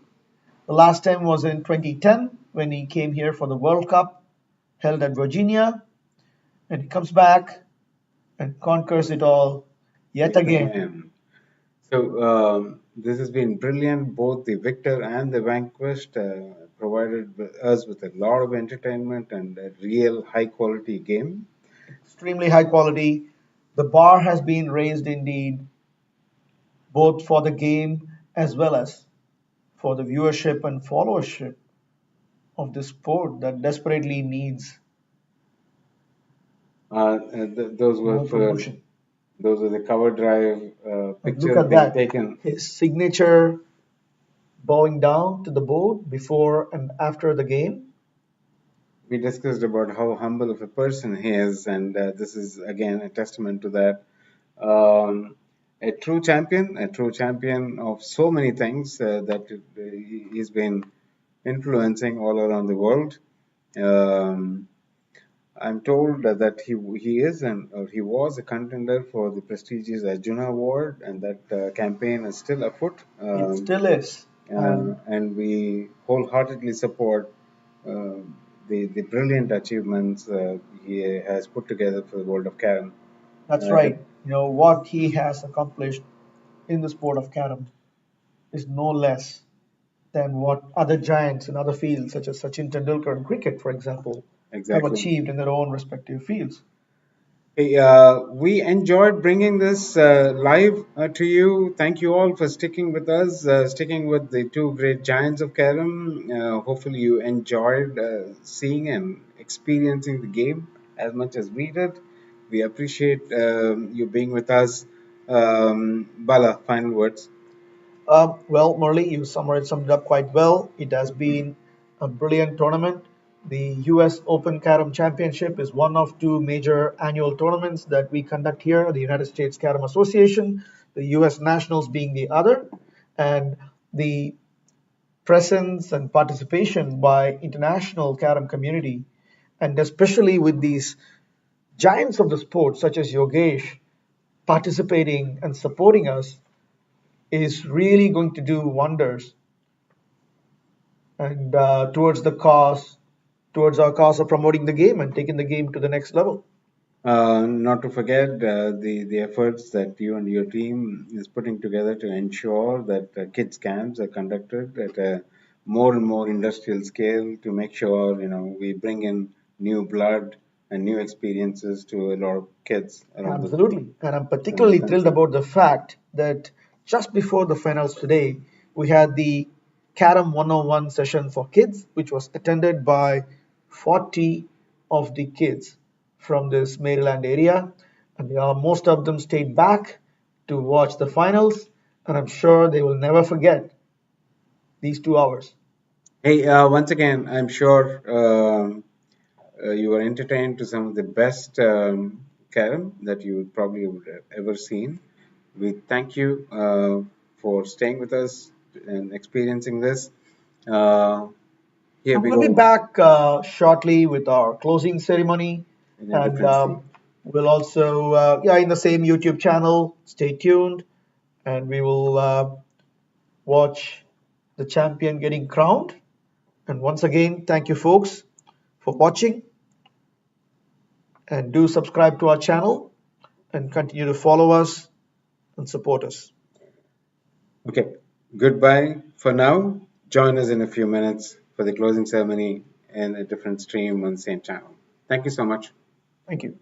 The last time was in 2010 when he came here for the World Cup held at Virginia. And he comes back and conquers it all yet Yet again. again. So this has been brilliant. Both the victor and the vanquished provided us with a lot of entertainment and a real high quality game. Extremely high quality. The bar has been raised indeed, both for the game as well as for the viewership and followership of this sport that desperately needs Those were more for promotion. those were the cover drive And look pictures at being that. taken. His signature bowing down to the board before and after the game. We discussed about how humble of a person he is, and this is again a testament to that. A true champion of so many things that he's been influencing all around the world. Um, I'm told that he is and or he was a contender for the prestigious Arjuna Award, and that campaign is still afoot. It still is. And And we wholeheartedly support uh, the brilliant achievements he has put together for the world of Karen. that's The right. What he has accomplished in the sport of carom is no less than what other giants in other fields, such as Sachin Tendulkar in cricket, for example, have exactly. achieved in their own respective fields. Hey, we enjoyed bringing this live to you. Thank you all for sticking with us, sticking with the two great giants of Karam. Hopefully, you enjoyed seeing and experiencing the game as much as we did. We appreciate you being with us. Bala, final words. Well, Murli, you summed it up quite well. It has been a brilliant tournament. The US Open Carom Championship is one of two major annual tournaments that we conduct here at the United States Carom Association, the US Nationals being the other. And the presence and participation by international carom community, and especially with these giants of the sport, such as Yogesh, participating and supporting us, is really going to do wonders and towards our cause of promoting the game and taking the game to the next level. Not to forget the efforts that you and your team is putting together to ensure that kids camps are conducted at a more and more industrial scale to make sure we bring in new blood and new experiences to a lot of kids Absolutely. And I'm around the particularly thrilled country. about the fact that just before the finals today, we had the Carom 101 session for kids, which was attended by 40 of the kids from this Maryland area. And most of them stayed back to watch the finals. And I'm sure they will never forget these 2 hours. Hey, once again, I'm sure you were entertained to some of the best Karen that you probably would have ever seen. We thank you for staying with us and experiencing this. Uh, Here And we we'll be go back shortly with our closing ceremony. in a And different state. we'll also, yeah, in the same YouTube channel. Stay tuned. And we will watch the champion getting crowned. And once again, thank you, folks, for watching. And do subscribe to our channel and continue to follow us and support us. Okay, goodbye for now. Join us in a few minutes for the closing ceremony in a different stream on the same channel. Thank you so much. Thank you.